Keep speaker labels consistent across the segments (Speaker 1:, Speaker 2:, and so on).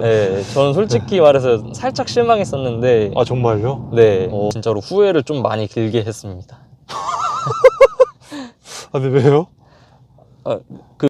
Speaker 1: 네, 저는 솔직히 말해서 살짝 실망했었는데
Speaker 2: 아, 정말요?
Speaker 1: 네, 진짜로 후회를 좀 많이 길게 했습니다.
Speaker 2: 아, 근데 왜요?
Speaker 1: 아, 그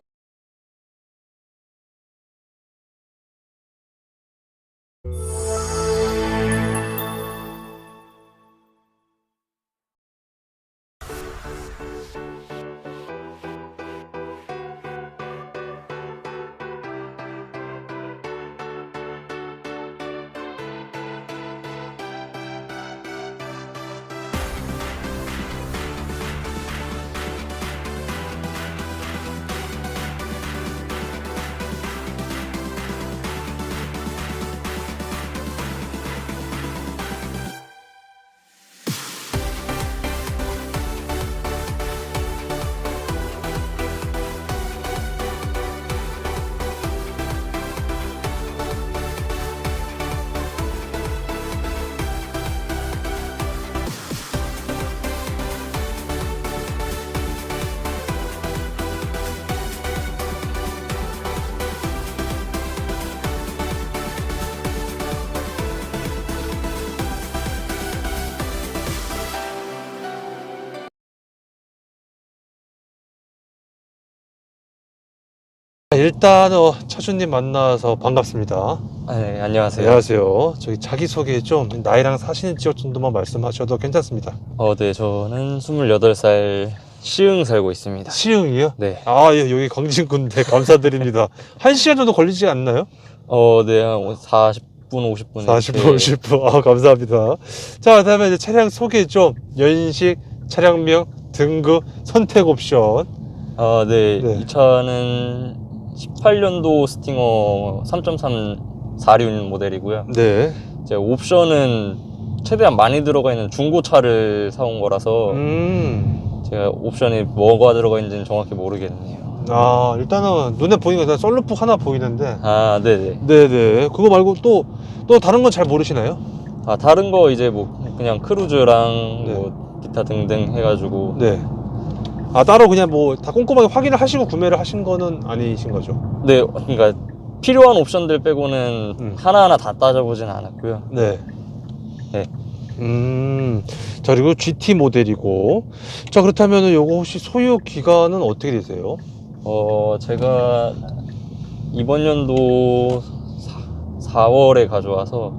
Speaker 2: 일단 차주님 만나서 반갑습니다.
Speaker 1: 네, 안녕하세요.
Speaker 2: 안녕하세요. 저기 자기소개 좀 나이랑 사시는 지역 정도만 말씀하셔도 괜찮습니다.
Speaker 1: 네, 저는 28살 시흥 살고 있습니다.
Speaker 2: 시흥이요?
Speaker 1: 네.
Speaker 2: 아, 예, 여기 광진군대 감사드립니다. 1시간 정도 걸리지 않나요?
Speaker 1: 네, 한 40분, 50분.
Speaker 2: 40분, 50분. 아, 감사합니다. 자, 그다음에 이제 차량 소개 좀, 연식, 차량명, 등급, 선택 옵션.
Speaker 1: 네,
Speaker 2: 네.
Speaker 1: 이 차는 18년도 스팅어 3.3 4륜 모델이고요.
Speaker 2: 네.
Speaker 1: 제가 옵션은 최대한 많이 들어가 있는 중고차를 사온 거라서 제가 옵션이 뭐가 들어가 있는지는 정확히 모르겠네요.
Speaker 2: 아, 일단은 눈에 보이는 건 썬루프 하나 보이는데.
Speaker 1: 아, 네네.
Speaker 2: 네네. 그거 말고 또 다른 건 잘 모르시나요?
Speaker 1: 다른 거 이제 뭐 그냥 크루즈랑
Speaker 2: 네.
Speaker 1: 뭐 기타 등등 해가지고.
Speaker 2: 네. 아, 따로 그냥 뭐 다 꼼꼼하게 확인을 하시고 구매를 하신 거는 아니신 거죠?
Speaker 1: 네, 그러니까 필요한 옵션들 빼고는 하나하나 다 따져보진 않았고요.
Speaker 2: 네.
Speaker 1: 네.
Speaker 2: 자, 그리고 GT 모델이고. 자, 그렇다면은 요거 혹시 소유 기간은 어떻게 되세요?
Speaker 1: 제가 이번 연도 4월에 가져와서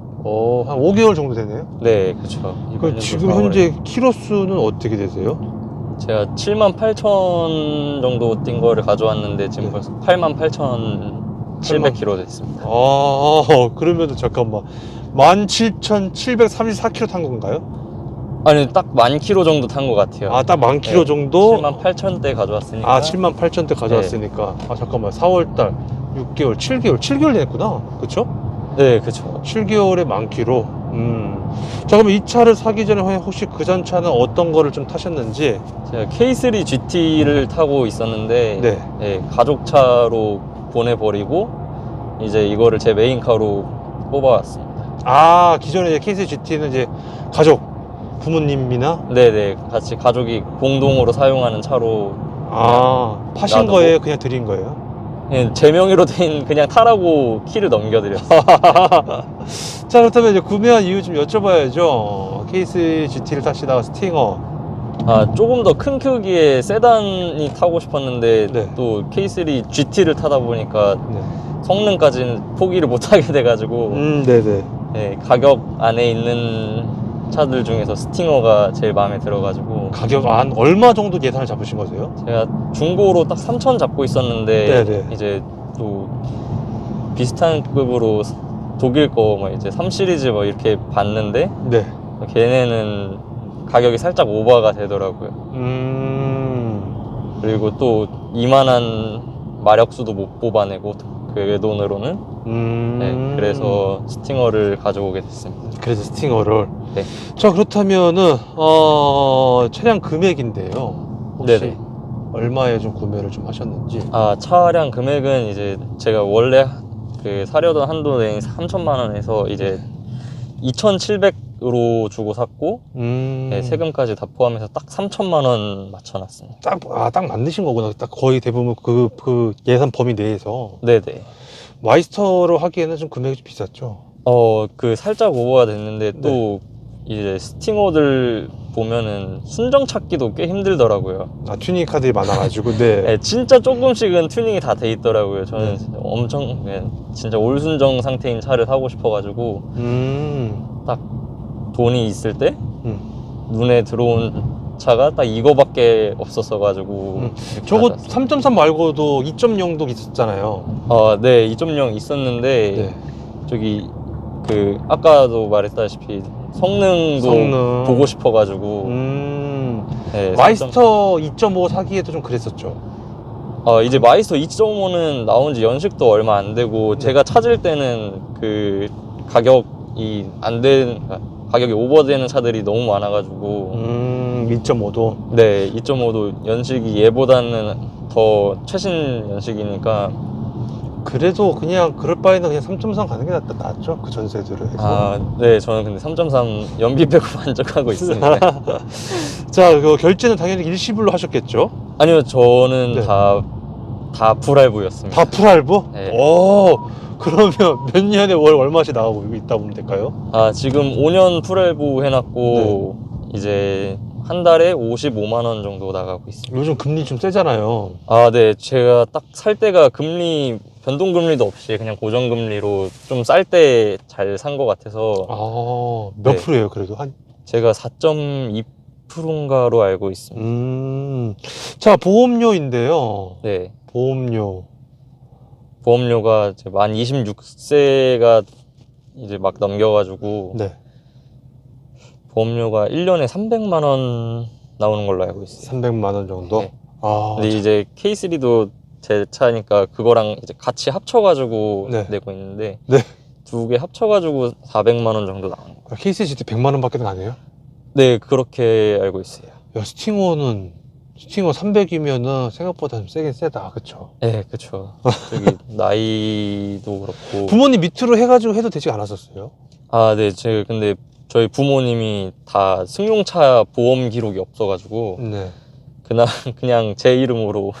Speaker 2: 한 5개월 정도 되네요?
Speaker 1: 네, 그쵸.
Speaker 2: 그 지금 현재 키로수는 어떻게 되세요?
Speaker 1: 제가 78,000 정도 뛴 거를 가져왔는데 지금
Speaker 2: 네.
Speaker 1: 벌써 87,700km 됐습니다.
Speaker 2: 아, 그러면은 잠깐만. 17,734km 탄 건가요?
Speaker 1: 아니, 딱 10,000km 정도 탄 것 같아요.
Speaker 2: 아, 딱 10,000km
Speaker 1: 네,
Speaker 2: 정도?
Speaker 1: 78,000대 가져왔으니까.
Speaker 2: 아, 78,000대 가져왔으니까. 아, 잠깐만. 4월달, 6개월, 7개월 됐구나. 그쵸?
Speaker 1: 네, 그쵸.
Speaker 2: 7개월에 10,000km. 자, 그럼 이 차를 사기 전에 혹시 그 전 차는 어떤 거를 좀 타셨는지?
Speaker 1: 제가 K3 GT를 타고 있었는데
Speaker 2: 네.
Speaker 1: 네, 가족차로 보내버리고 이제 이거를 제 메인카로 뽑아왔습니다.
Speaker 2: 아, 기존에 이제 케이스 GT는 이제 가족, 부모님이나?
Speaker 1: 네네, 같이 가족이 공동으로 사용하는 차로
Speaker 2: 파신
Speaker 1: 놔두고.
Speaker 2: 거예요? 그냥 드린 거예요?
Speaker 1: 그냥 제 명의로 된 그냥 타라고 키를 넘겨드렸어요.
Speaker 2: 자, 그렇다면 이제 구매한 이유 좀 여쭤봐야죠. 케이스 GT를 타시다가 스팅어.
Speaker 1: 조금 더 큰 크기의 세단이 타고 싶었는데
Speaker 2: 네.
Speaker 1: 또 K3 GT를 타다 보니까
Speaker 2: 네.
Speaker 1: 성능까지는 포기를 못하게 돼가지고
Speaker 2: 네네.
Speaker 1: 네, 가격 안에 있는 차들 중에서 스팅어가 제일 마음에 들어가지고
Speaker 2: 가격 한 얼마 정도 예산을 잡으신 거세요?
Speaker 1: 제가 중고로 딱 3,000 잡고 있었는데
Speaker 2: 네네.
Speaker 1: 이제 또 비슷한 급으로 독일 거 뭐 이제 3 시리즈 뭐 이렇게 봤는데
Speaker 2: 네.
Speaker 1: 걔네는 가격이 살짝 오버가 되더라고요. 그리고 또 이만한 마력수도 못 뽑아내고 그 돈으로는 네, 그래서 스팅어를 가져오게 됐습니다.
Speaker 2: 그래서 스팅어를.
Speaker 1: 네.
Speaker 2: 자, 그렇다면은 차량 금액인데요. 혹시
Speaker 1: 네네.
Speaker 2: 얼마에 좀 구매를 좀 하셨는지?
Speaker 1: 차량 금액은 이제 제가 원래 그 사려던 한도 내인 3천만 원에서 이제 2,700으로 주고 샀고 네, 세금까지 다 포함해서 딱 3천만 원 맞춰놨습니다.
Speaker 2: 딱 맞으신 거구나. 딱 거의 대부분 그 예산 범위 내에서.
Speaker 1: 네네.
Speaker 2: 마이스터로 하기에는 좀 금액이 좀 비쌌죠.
Speaker 1: 그 살짝 오버가 됐는데 또 이제 스팅어들 보면은 순정 찾기도 꽤 힘들더라고요.
Speaker 2: 아, 튜닝 카드이 많아가지고. 네.
Speaker 1: 네, 진짜 조금씩은 튜닝이 다 돼 있더라고요. 저는 엄청 진짜 올순정 상태인 차를 사고 싶어가지고 딱 돈이 있을 때 눈에 들어온 차가 딱 이거밖에 없었어가지고
Speaker 2: 저거 3.3 말고도 2.0도 있었잖아요.
Speaker 1: 네, 2.0 있었는데
Speaker 2: 네.
Speaker 1: 저기 그 아까도 말했다시피 성능 보고 싶어가지고 네,
Speaker 2: 마이스터 2.5 사기에도 좀 그랬었죠.
Speaker 1: 이제 마이스터 2.5는 나온 지 연식도 얼마 안 되고 제가 찾을 때는 그 가격이 가격이 오버되는 차들이 너무 많아가지고
Speaker 2: 2.5도.
Speaker 1: 네, 2.5도 연식이 얘보다는 더 최신 연식이니까
Speaker 2: 그래도 그냥 그럴 바에는 그냥 3.3 가는 게 낫죠. 그 전세들을 해서.
Speaker 1: 네, 저는 근데 3.3 연비 빼고 만족하고 있습니다.
Speaker 2: 자, 그 결제는 당연히 일시불로 하셨겠죠?
Speaker 1: 아니요, 저는
Speaker 2: 네.
Speaker 1: 다 풀할부였습니다.
Speaker 2: 다 풀할부?
Speaker 1: 네.
Speaker 2: 그러면 몇 년에 월 얼마씩 나가고 있다 보면 될까요?
Speaker 1: 지금 5년 풀할부 해놨고 이제 한 달에 55만 원 정도 나가고 있습니다.
Speaker 2: 요즘 금리 좀 세잖아요.
Speaker 1: 네, 제가 딱 살 때가 변동금리도 없이 그냥 고정금리로 좀 쌀 때 잘 산 것 같아서.
Speaker 2: 몇
Speaker 1: 네.
Speaker 2: 프로예요, 그래도?
Speaker 1: 제가 4.2%인가로 알고 있습니다.
Speaker 2: 자, 보험료인데요.
Speaker 1: 네.
Speaker 2: 보험료가
Speaker 1: 이제 만 26세가 이제 막 넘겨가지고
Speaker 2: 네.
Speaker 1: 보험료가 1년에 300만 원 나오는 걸로 알고 있어요.
Speaker 2: 300만 원 정도?
Speaker 1: 네. 근데 이제 K3도 제 차니까 그거랑 이제 같이 합쳐가지고 내고 있는데 두 개 합쳐가지고 400만 원 정도 나오는 거예요.
Speaker 2: 케이스 GT 100만 원밖에 안 해요?
Speaker 1: 네, 그렇게 알고 있어요.
Speaker 2: 야, 스팅어 300이면은 생각보다 좀 세긴 세다, 그쵸?
Speaker 1: 네, 그쵸. 저기 나이도 그렇고.
Speaker 2: 부모님 밑으로 해가지고 해도 되지 않았었어요?
Speaker 1: 네, 근데 저희 부모님이 다 승용차 보험 기록이 없어가지고 그냥 제 이름으로.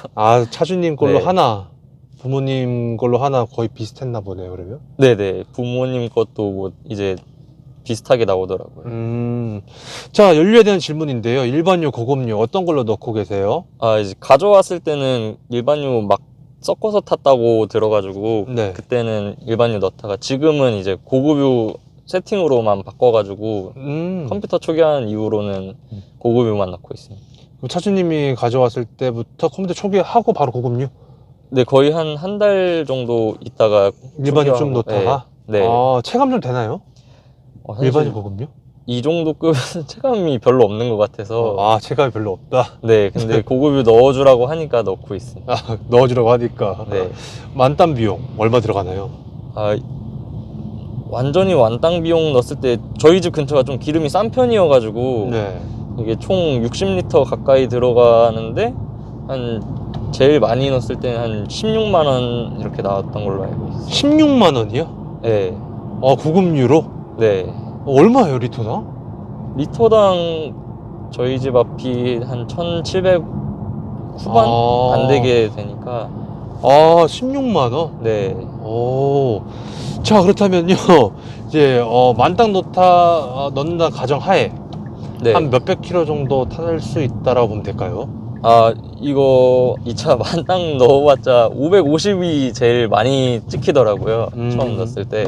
Speaker 2: 차주님 걸로 하나, 부모님 걸로 하나 거의 비슷했나 보네요, 그러면?
Speaker 1: 네네, 부모님 것도 뭐 이제 비슷하게 나오더라고요.
Speaker 2: 자, 연료에 대한 질문인데요. 일반유, 고급유 어떤 걸로 넣고 계세요?
Speaker 1: 이제 가져왔을 때는 일반유 막 섞어서 탔다고 들어가지고 그때는 일반유 넣다가 지금은 이제 고급유 세팅으로만 바꿔가지고 컴퓨터 초기화한 이후로는 고급유만 넣고 있습니다.
Speaker 2: 그럼 차주님이 가져왔을 때부터 컴퓨터 초기화하고 바로 고급유?
Speaker 1: 네, 거의 한 달 정도 있다가
Speaker 2: 일반유 좀 넣다가?
Speaker 1: 네.
Speaker 2: 체감 좀 되나요? 일반유, 고급유?
Speaker 1: 이 정도 급은 체감이 별로 없는 것 같아서.
Speaker 2: 체감이 별로 없다?
Speaker 1: 네, 근데 고급유 넣어주라고 하니까 넣고 있습니다.
Speaker 2: 넣어주라고 하니까.
Speaker 1: 네.
Speaker 2: 만땅 비용 얼마 들어가나요?
Speaker 1: 완전히 완땅 비용 넣었을 때 저희 집 근처가 좀 기름이 싼 편이어가지고 이게 총 60리터 가까이 들어가는데 제일 많이 넣었을 때는 한 16만 원 이렇게 나왔던 걸로 알고 있어요.
Speaker 2: 16만 원이요?
Speaker 1: 네.
Speaker 2: 고급유로?
Speaker 1: 네.
Speaker 2: 얼마예요, 리터당?
Speaker 1: 리터당 저희 집 앞이 한 1,700 후반 안 되게 되니까.
Speaker 2: 16만 원?
Speaker 1: 네.
Speaker 2: 자, 그렇다면요. 이제 만땅 넣는다 가정 하에 한 몇백 킬로 정도 탈 수 있다라고 보면 될까요?
Speaker 1: 이 차 만땅 넣어봤자 550이 제일 많이 찍히더라고요. 처음 넣었을 때.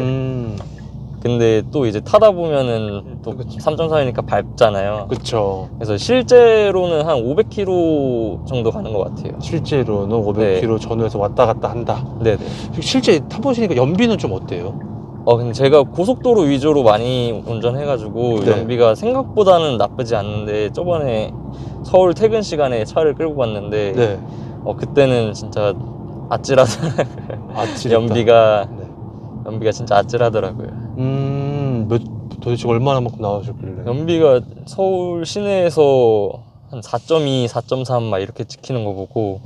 Speaker 1: 근데 또 이제 타다 보면은 또 3.4이니까 밟잖아요.
Speaker 2: 그쵸.
Speaker 1: 그래서 실제로는 한 500km 정도 가는 것 같아요.
Speaker 2: 실제로는 500km 전후에서 왔다 갔다 한다.
Speaker 1: 네네.
Speaker 2: 실제 타보시니까 연비는 좀 어때요?
Speaker 1: 근데 제가 고속도로 위주로 많이 운전해가지고 연비가 생각보다는 나쁘지 않는데 저번에 서울 퇴근 시간에 차를 끌고 갔는데 그때는 진짜 아찔하더라고요. 연비가 진짜 아찔하더라고요.
Speaker 2: 도대체 얼마나만큼 나오셨길래?
Speaker 1: 연비가 서울 시내에서 한 4.2, 4.3 막 이렇게 찍히는 거 보고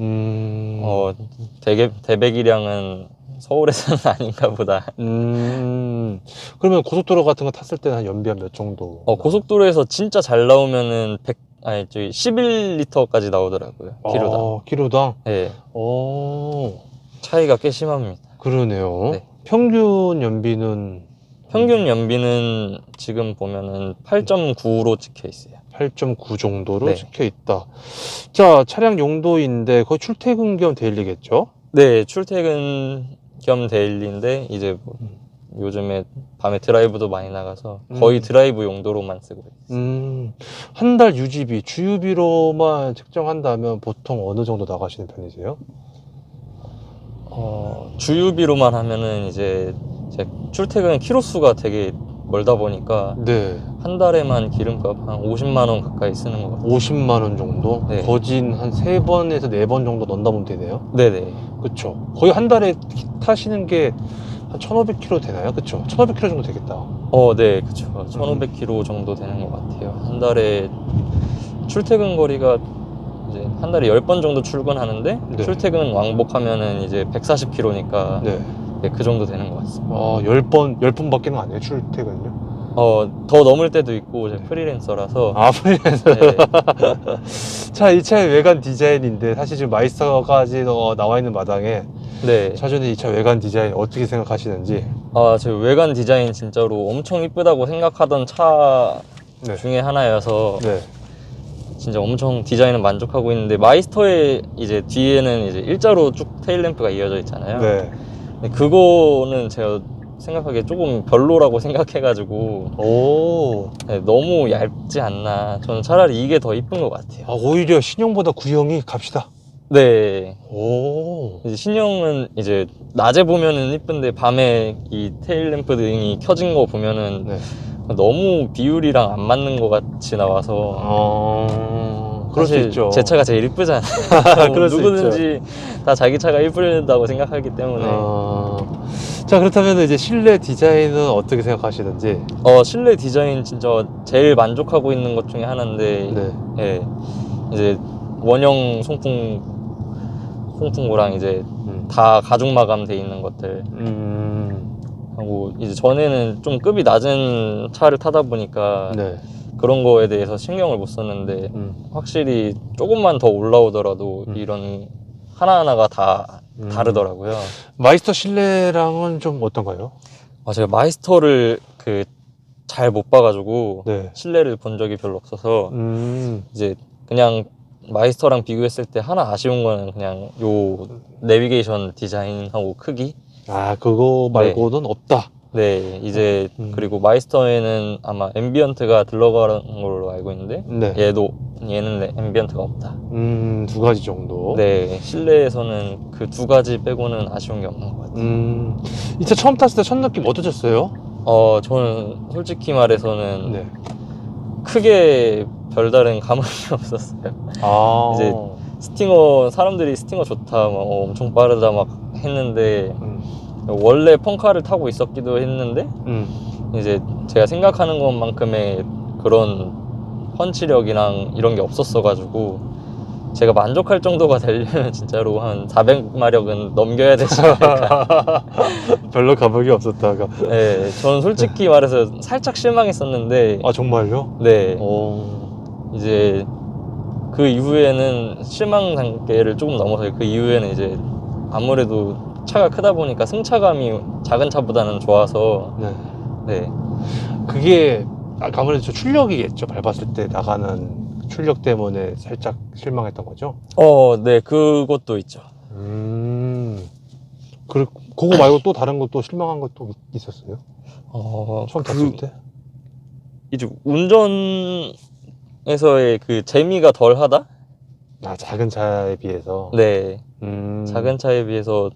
Speaker 1: 대배기량은 서울에서는 아닌가 보다.
Speaker 2: 그러면 고속도로 같은 거 탔을 때는 한 연비 한 몇 정도?
Speaker 1: 고속도로에서 진짜 잘 나오면은 11리터까지 나오더라고요. 키로당.
Speaker 2: 키로당?
Speaker 1: 네. 차이가 꽤 심합니다.
Speaker 2: 그러네요.
Speaker 1: 네.
Speaker 2: 평균 연비는
Speaker 1: 평균 연비는 지금 보면은 8.9로 찍혀 있어요.
Speaker 2: 8.9 정도로
Speaker 1: 네.
Speaker 2: 찍혀 있다. 자, 차량 용도인데 거의 출퇴근 겸 데일리겠죠?
Speaker 1: 네, 출퇴근 겸 데일리인데 이제 뭐 요즘에 밤에 드라이브도 많이 나가서 거의 드라이브 용도로만 쓰고 있어요.
Speaker 2: 한 달 유지비, 주유비로만 측정한다면 보통 어느 정도 나가시는 편이세요?
Speaker 1: 주유비로만 하면은 이제 제 출퇴근 키로수가 되게 멀다 보니까
Speaker 2: 네.
Speaker 1: 한 달에만 기름값 한 50만 원 가까이 쓰는 것 같아요.
Speaker 2: 50만 원 정도?
Speaker 1: 네.
Speaker 2: 거진 한 3번에서 4번 정도 넣는다 보면 되네요?
Speaker 1: 네네.
Speaker 2: 그쵸. 거의 한 달에 타시는 게 한 1,500km 되나요? 그쵸. 1,500km 정도 되겠다.
Speaker 1: 네, 그쵸. 1,500km 정도 되는 것 같아요. 한 달에 출퇴근 거리가 이제 한 달에 10번 정도 출근하는데
Speaker 2: 네.
Speaker 1: 출퇴근 왕복하면은 이제 140km니까
Speaker 2: 네.
Speaker 1: 네, 그 정도 되는 것 같습니다.
Speaker 2: 10번 밖에는 안 해요, 출퇴근요?
Speaker 1: 더 넘을 때도 있고 제가 프리랜서라서
Speaker 2: 프리랜서.
Speaker 1: 네.
Speaker 2: 자, 이 차의 외관 디자인인데 사실 지금 마이스터까지 나와 있는 마당에
Speaker 1: 네.
Speaker 2: 차주님 이 차 외관 디자인 어떻게 생각하시는지.
Speaker 1: 제 외관 디자인 진짜로 엄청 이쁘다고 생각하던 차
Speaker 2: 네.
Speaker 1: 중에 하나여서
Speaker 2: 네.
Speaker 1: 진짜 엄청 디자인은 만족하고 있는데 마이스터의 이제 뒤에는 이제 일자로 쭉 테일램프가 이어져 있잖아요.
Speaker 2: 네.
Speaker 1: 근데 그거는 제가 생각하기에 조금 별로라고 생각해가지고 네, 너무 얇지 않나. 저는 차라리 이게 더 이쁜 것 같아요.
Speaker 2: 오히려 신형보다 구형이 갑시다.
Speaker 1: 네.
Speaker 2: 오.
Speaker 1: 이제 신형은 이제 낮에 보면은 이쁜데 밤에 이 테일램프 등이 켜진 거 보면은
Speaker 2: 네.
Speaker 1: 너무 비율이랑 안 맞는 것 같이 나와서
Speaker 2: 그럴 수
Speaker 1: 사실
Speaker 2: 있죠.
Speaker 1: 제 차가 제일 이쁘잖아요.
Speaker 2: 그럴 수
Speaker 1: 누구든지 다 자기 차가 이쁘다고 생각하기 때문에
Speaker 2: 자, 그렇다면 이제 실내 디자인은 어떻게 생각하시는지.
Speaker 1: 실내 디자인 진짜 제일 만족하고 있는 것 중에 하나인데
Speaker 2: 네.
Speaker 1: 예, 이제 원형 송풍구랑 이제 다 가죽 마감돼 있는 것들 하고 이제 전에는 좀 급이 낮은 차를 타다 보니까
Speaker 2: 네.
Speaker 1: 그런 거에 대해서 신경을 못 썼는데 확실히 조금만 더 올라오더라도 이런 하나하나가 다 다르더라고요.
Speaker 2: 마이스터 실내랑은 좀 어떤가요?
Speaker 1: 제가 마이스터를 잘 못 봐가지고
Speaker 2: 네.
Speaker 1: 실내를 본 적이 별로 없어서 이제 그냥 마이스터랑 비교했을 때 하나 아쉬운 거는 그냥 요 내비게이션 디자인하고 크기.
Speaker 2: 그거 말고는 없다.
Speaker 1: 네, 이제 그리고 마이스터에는 아마 앰비언트가 들어가는 걸로 알고 있는데
Speaker 2: 네.
Speaker 1: 얘는 앰비언트가 없다.
Speaker 2: 2가지 정도.
Speaker 1: 네, 실내에서는 그 2가지 빼고는 아쉬운 게 없는 것 같아요.
Speaker 2: 이 차 처음 탔을 때 첫 느낌 어떠셨어요?
Speaker 1: 저는 솔직히 말해서는
Speaker 2: 네.
Speaker 1: 크게 별다른 감흥이 없었어요. 이제 사람들이 스팅어 좋다, 막 엄청 빠르다 막 했는데 원래 펑카를 타고 있었기도 했는데 이제 제가 생각하는 것만큼의 그런 펀치력이랑 이런 게 없었어가지고 제가 만족할 정도가 되려면 진짜로 한 400마력은 넘겨야 되지 않을까.
Speaker 2: 별로 감흥이 없었다가.
Speaker 1: 네, 저는 솔직히 말해서 살짝 실망했었는데
Speaker 2: 정말요?
Speaker 1: 네. 이제 그 이후에는 실망 단계를 조금 넘어서 그 이후에는 이제 아무래도 차가 크다 보니까 승차감이 작은 차보다는 좋아서 네.
Speaker 2: 그게 아무래도 출력이겠죠. 밟았을 때 나가는 출력 때문에 살짝 실망했던 거죠?
Speaker 1: 네, 그것도 있죠.
Speaker 2: 그거 말고 또 다른 것도 실망한 것도 있었어요? 처음 탔을 때?
Speaker 1: 이제 운전에서의 그 재미가 덜 하다?
Speaker 2: 작은 차에 비해서?
Speaker 1: 네. 작은 차에 비해서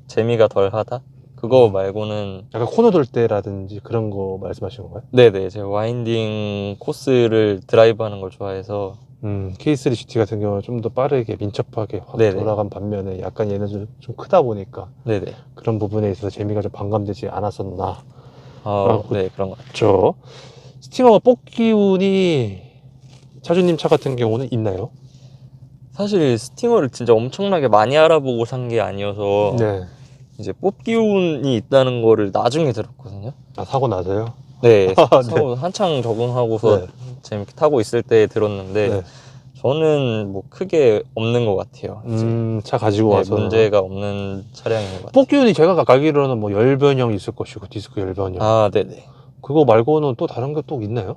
Speaker 1: 재미가 덜 하다? 그거 말고는
Speaker 2: 약간 코너 돌 때라든지 그런 거 말씀하시는 건가요?
Speaker 1: 네네, 제가 와인딩 코스를 드라이브 하는 걸 좋아해서
Speaker 2: K3 GT 같은 경우는 좀 더 빠르게 민첩하게 확
Speaker 1: 네네.
Speaker 2: 돌아간 반면에 약간 얘는 좀 크다 보니까
Speaker 1: 네네.
Speaker 2: 그런 부분에 있어서 재미가 좀 반감되지 않았었나.
Speaker 1: 네, 그런 것 같아요.
Speaker 2: 그렇죠. 스팅어 뽑기운이 차주님 차 같은 경우는 있나요?
Speaker 1: 사실 스팅어를 진짜 엄청나게 많이 알아보고 산 게 아니어서
Speaker 2: 네.
Speaker 1: 이제 뽑기운이 있다는 거를 나중에 들었거든요.
Speaker 2: 사고 나서요?
Speaker 1: 네, 사고 한창 적응하고서
Speaker 2: 네.
Speaker 1: 재밌게 타고 있을 때 들었는데
Speaker 2: 네.
Speaker 1: 저는 뭐 크게 없는 것 같아요.
Speaker 2: 차 가지고
Speaker 1: 네,
Speaker 2: 와서
Speaker 1: 문제가 없는 차량인 것 같아요.
Speaker 2: 뽑기운이 제가 가기로는 뭐 열변형 있을 것이고 디스크 열변형.
Speaker 1: 아, 네네.
Speaker 2: 그거 말고는 또 다른 게 또 있나요?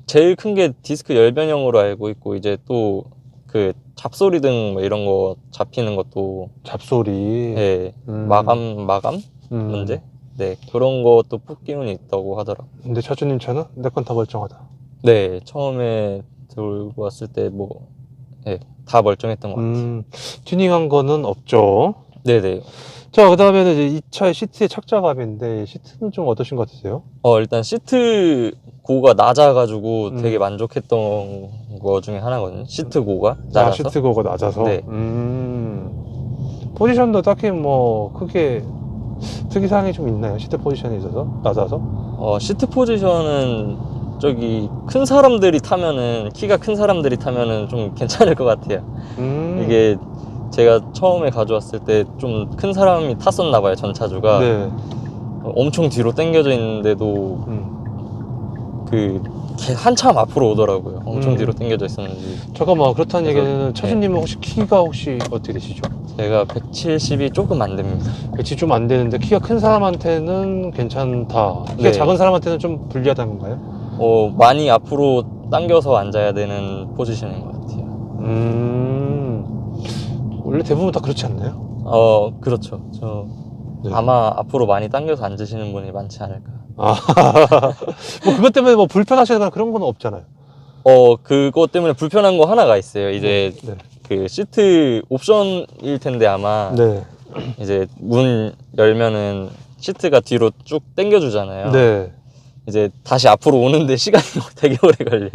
Speaker 1: 제일 큰 게 디스크 열변형으로 알고 있고, 이제 또 그 잡소리 등 뭐 이런 거 잡히는 것도
Speaker 2: 잡소리.
Speaker 1: 네, 마감 문제? 네, 그런 것도 뽑기운이 있다고 하더라고요.
Speaker 2: 근데 차주님 차는 내 건 다 멀쩡하다.
Speaker 1: 네, 처음에 들고 왔을 때 뭐, 네, 다 멀쩡했던 것 같아요.
Speaker 2: 튜닝한 거는 없죠.
Speaker 1: 네네.
Speaker 2: 자, 그 다음에는 이제 이 차의 시트의 착자감인데, 시트는 좀 어떠신 것 같으세요?
Speaker 1: 일단 시트 고가 낮아가지고 되게 만족했던 거 중에 하나거든요. 시트 고가 낮아서.
Speaker 2: 시트 고가 낮아서?
Speaker 1: 네.
Speaker 2: 포지션도 딱히 뭐, 크게 특이사항이 좀 있나요? 시트 포지션에 있어서? 낮아서?
Speaker 1: 시트 포지션은 저기 큰 사람들이 타면은, 키가 큰 사람들이 타면은 좀 괜찮을 것 같아요. 이게 제가 처음에 가져왔을 때 좀 큰 사람이 탔었나 봐요, 전차주가.
Speaker 2: 네.
Speaker 1: 엄청 뒤로 당겨져 있는데도 한참 앞으로 오더라고요. 엄청 뒤로 당겨져 있었는지.
Speaker 2: 잠깐만, 그렇다는 얘기는
Speaker 1: 네.
Speaker 2: 차주님은 혹시 키가 혹시 어떻게 되시죠?
Speaker 1: 제가 170이 조금 안 됩니다.
Speaker 2: 170 좀 안 되는데 키가 큰 사람한테는 괜찮다. 키가
Speaker 1: 네.
Speaker 2: 작은 사람한테는 좀 불리하다는 건가요?
Speaker 1: 많이 앞으로 당겨서 앉아야 되는 포지션인 것 같아요.
Speaker 2: 원래 대부분 다 그렇지 않나요?
Speaker 1: 그렇죠.
Speaker 2: 네.
Speaker 1: 아마 앞으로 많이 당겨서 앉으시는 분이 많지 않을까.
Speaker 2: 뭐 그것 때문에 뭐 불편하시거나 그런 건 없잖아요.
Speaker 1: 그것 때문에 불편한 거 하나가 있어요. 이제
Speaker 2: 네.
Speaker 1: 그 시트 옵션일 텐데 아마
Speaker 2: 네.
Speaker 1: 이제 문 열면은 시트가 뒤로 쭉 당겨주잖아요.
Speaker 2: 네.
Speaker 1: 이제 다시 앞으로 오는데 시간이 되게 오래 걸려요.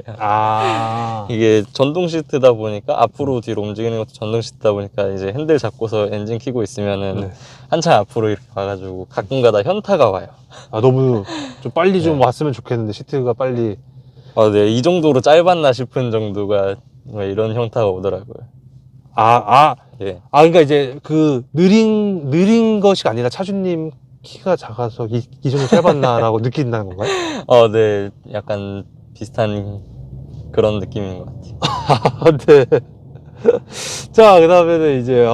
Speaker 1: 이게 전동 시트다 보니까 앞으로 뒤로 움직이는 것도 전동 시트다 보니까 이제 핸들 잡고서 엔진 켜고 있으면은
Speaker 2: 네.
Speaker 1: 한참 앞으로 이렇게 와가지고 가끔가다 현타가 와요.
Speaker 2: 너무 좀 빨리 좀
Speaker 1: 네.
Speaker 2: 왔으면 좋겠는데 시트가 빨리.
Speaker 1: 네, 이 정도로 짧았나 싶은 정도가 뭐 이런 현타가 오더라고요.
Speaker 2: 예. 그러니까 이제 그 느린 것이 아니라 차주님 키가 작아서 이 정도 짧았나라고 느낀다는 건가요?
Speaker 1: 네, 약간 비슷한 그런 느낌인 것 같아요.
Speaker 2: 네. 자, 그 다음에는 이제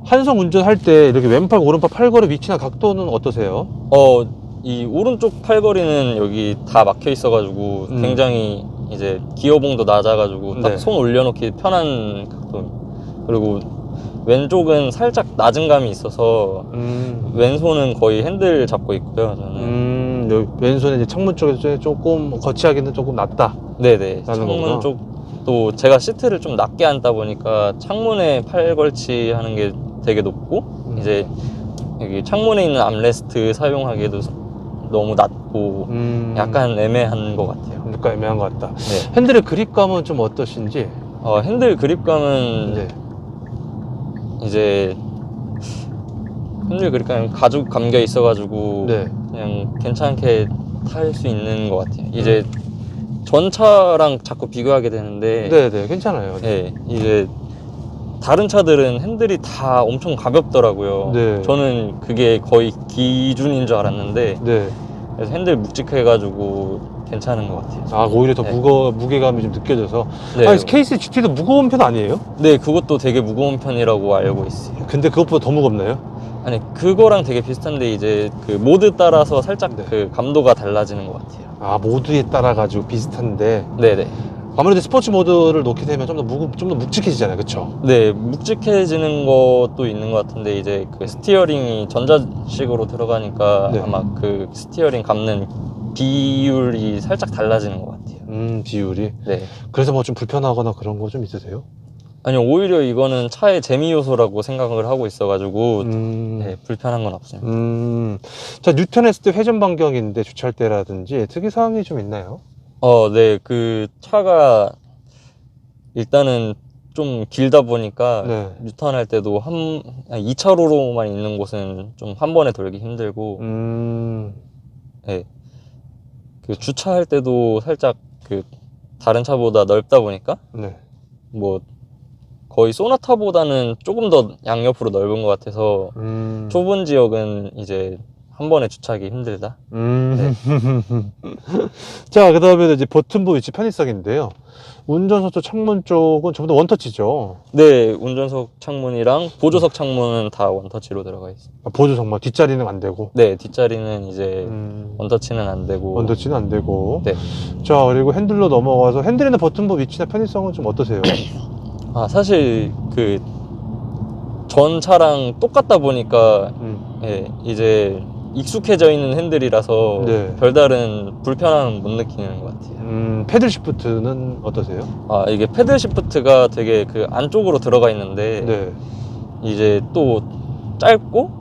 Speaker 2: 한성 운전할 때 이렇게 왼팔 오른팔 팔걸이 위치나 각도는 어떠세요?
Speaker 1: 이 오른쪽 팔걸이는 여기 다 막혀 있어가지고 굉장히 이제 기어봉도 낮아가지고 딱
Speaker 2: 네.
Speaker 1: 손 올려놓기 편한 각도. 그리고 왼쪽은 살짝 낮은 감이 있어서 왼손은 거의 핸들 잡고 있고요. 저는.
Speaker 2: 여기 왼손에 이제 창문 쪽에서 조금 거치하기는 조금 낮다.
Speaker 1: 네네.
Speaker 2: 라는
Speaker 1: 창문
Speaker 2: 거구나.
Speaker 1: 쪽도 제가 시트를 좀 낮게 앉다 보니까 창문에 팔 걸치하는 게 되게 높고 이제 여기 창문에 있는 암레스트 사용하기에도 너무 낮고 약간 애매한 것 같아요.
Speaker 2: 약간 애매한 것 같다.
Speaker 1: 네.
Speaker 2: 핸들의 그립감은 좀 어떠신지?
Speaker 1: 핸들 그립감은
Speaker 2: 네.
Speaker 1: 이제 핸들 그립감이 가죽 감겨 있어가지고
Speaker 2: 네.
Speaker 1: 그냥 괜찮게 탈 수 있는 것 같아요. 이제 전차랑 자꾸 비교하게 되는데
Speaker 2: 네네, 괜찮아요.
Speaker 1: 네, 이제 다른 차들은 핸들이 다 엄청 가볍더라고요.
Speaker 2: 네.
Speaker 1: 저는 그게 거의 기준인 줄 알았는데
Speaker 2: 네.
Speaker 1: 그래서 핸들 묵직해가지고 괜찮은 것 같아요.
Speaker 2: 오히려 더
Speaker 1: 네.
Speaker 2: 무게감이 좀 느껴져서.
Speaker 1: 네.
Speaker 2: 케이스 GT도 무거운 편 아니에요?
Speaker 1: 네, 그것도 되게 무거운 편이라고 알고 있어요.
Speaker 2: 근데 그것보다 더 무겁나요?
Speaker 1: 아니, 그거랑 되게 비슷한데 이제 그 모드 따라서 살짝
Speaker 2: 네.
Speaker 1: 그 감도가 달라지는 것 같아요.
Speaker 2: 모드에 따라가지고 비슷한데.
Speaker 1: 네네.
Speaker 2: 아무래도 스포츠 모드를 놓게 되면 좀 더 묵직해지잖아요. 그쵸?
Speaker 1: 네, 묵직해지는 것도 있는 것 같은데 이제 그 스티어링이 전자식으로 들어가니까
Speaker 2: 네.
Speaker 1: 아마 그 스티어링 감는 비율이 살짝 달라지는 것 같아요.
Speaker 2: 비율이.
Speaker 1: 네.
Speaker 2: 그래서 뭐 좀 불편하거나 그런 거 좀 있으세요?
Speaker 1: 아니요, 오히려 이거는 차의 재미 요소라고 생각을 하고 있어가지고 네, 불편한 건 없습니다.
Speaker 2: 자, 뉴턴했을 때 회전 반경인데 주차할 때라든지 특이사항이 좀 있나요?
Speaker 1: 네, 그 차가 일단은 좀 길다 보니까
Speaker 2: 네.
Speaker 1: 유턴할 때도 2차로로만 있는 곳은 좀 한 번에 돌기 힘들고 네. 그 주차할 때도 살짝 그 다른 차보다 넓다 보니까
Speaker 2: 네.
Speaker 1: 뭐 거의 소나타보다는 조금 더 양옆으로 넓은 것 같아서 좁은 지역은 이제 한 번에 주차하기 힘들다.
Speaker 2: 자, 그 다음에 이제 버튼부 위치 편의성인데요. 운전석 창문 쪽은 전부 다 원터치죠.
Speaker 1: 네, 운전석 창문이랑 보조석 창문은 다 원터치로 들어가 있습니다.
Speaker 2: 보조 정말 뒷자리는 안 되고.
Speaker 1: 네, 뒷자리는 이제 원터치는 안 되고.
Speaker 2: 원터치는 안 되고.
Speaker 1: 네.
Speaker 2: 자, 그리고 핸들로 넘어가서 핸들이나 버튼부 위치나 편의성은 좀 어떠세요?
Speaker 1: 아, 사실 그 전 차랑 똑같다 보니까 예, 이제 익숙해져 있는 핸들이라서
Speaker 2: 네.
Speaker 1: 별다른 불편함은 못 느끼는 것 같아요.
Speaker 2: 패들 시프트는 어떠세요?
Speaker 1: 아, 이게 패들 시프트가 되게 그 안쪽으로 들어가 있는데
Speaker 2: 네.
Speaker 1: 이제 또 짧고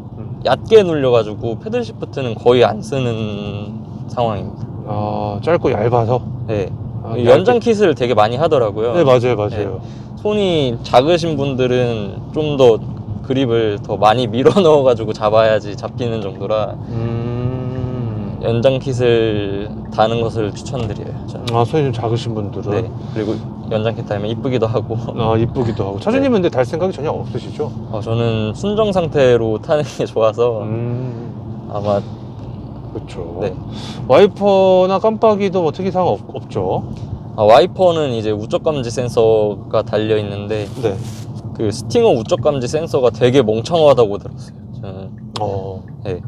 Speaker 1: 얕게 눌려가지고 패들 시프트는 거의 안 쓰는 상황입니다.
Speaker 2: 아, 짧고 얇아서?
Speaker 1: 네.
Speaker 2: 아,
Speaker 1: 연장 킷을 되게 많이 하더라고요.
Speaker 2: 네, 맞아요, 맞아요.
Speaker 1: 손이 작으신 분들은 좀 더 그립을 더 많이 밀어 넣어가지고 잡아야지 잡히는 정도라 연장 킷을 다는 것을 추천드려요. 저는.
Speaker 2: 아, 손이 좀 작으신 분들은?
Speaker 1: 네. 그리고 연장 킷 달면 이쁘기도 하고.
Speaker 2: 아, 이쁘기도 하고. 차주님은 근데 달 생각이 전혀 없으시죠?
Speaker 1: 저는 순정 상태로 타는 게 좋아서 아마
Speaker 2: 그렇죠.
Speaker 1: 네.
Speaker 2: 와이퍼나 깜빡이도 뭐 특이사항 없죠?
Speaker 1: 와이퍼는 이제 우적 감지 센서가 달려 있는데
Speaker 2: 네.
Speaker 1: 그 스팅어 우적 감지 센서가 되게 멍청하다고 들었어요. 저는. 네.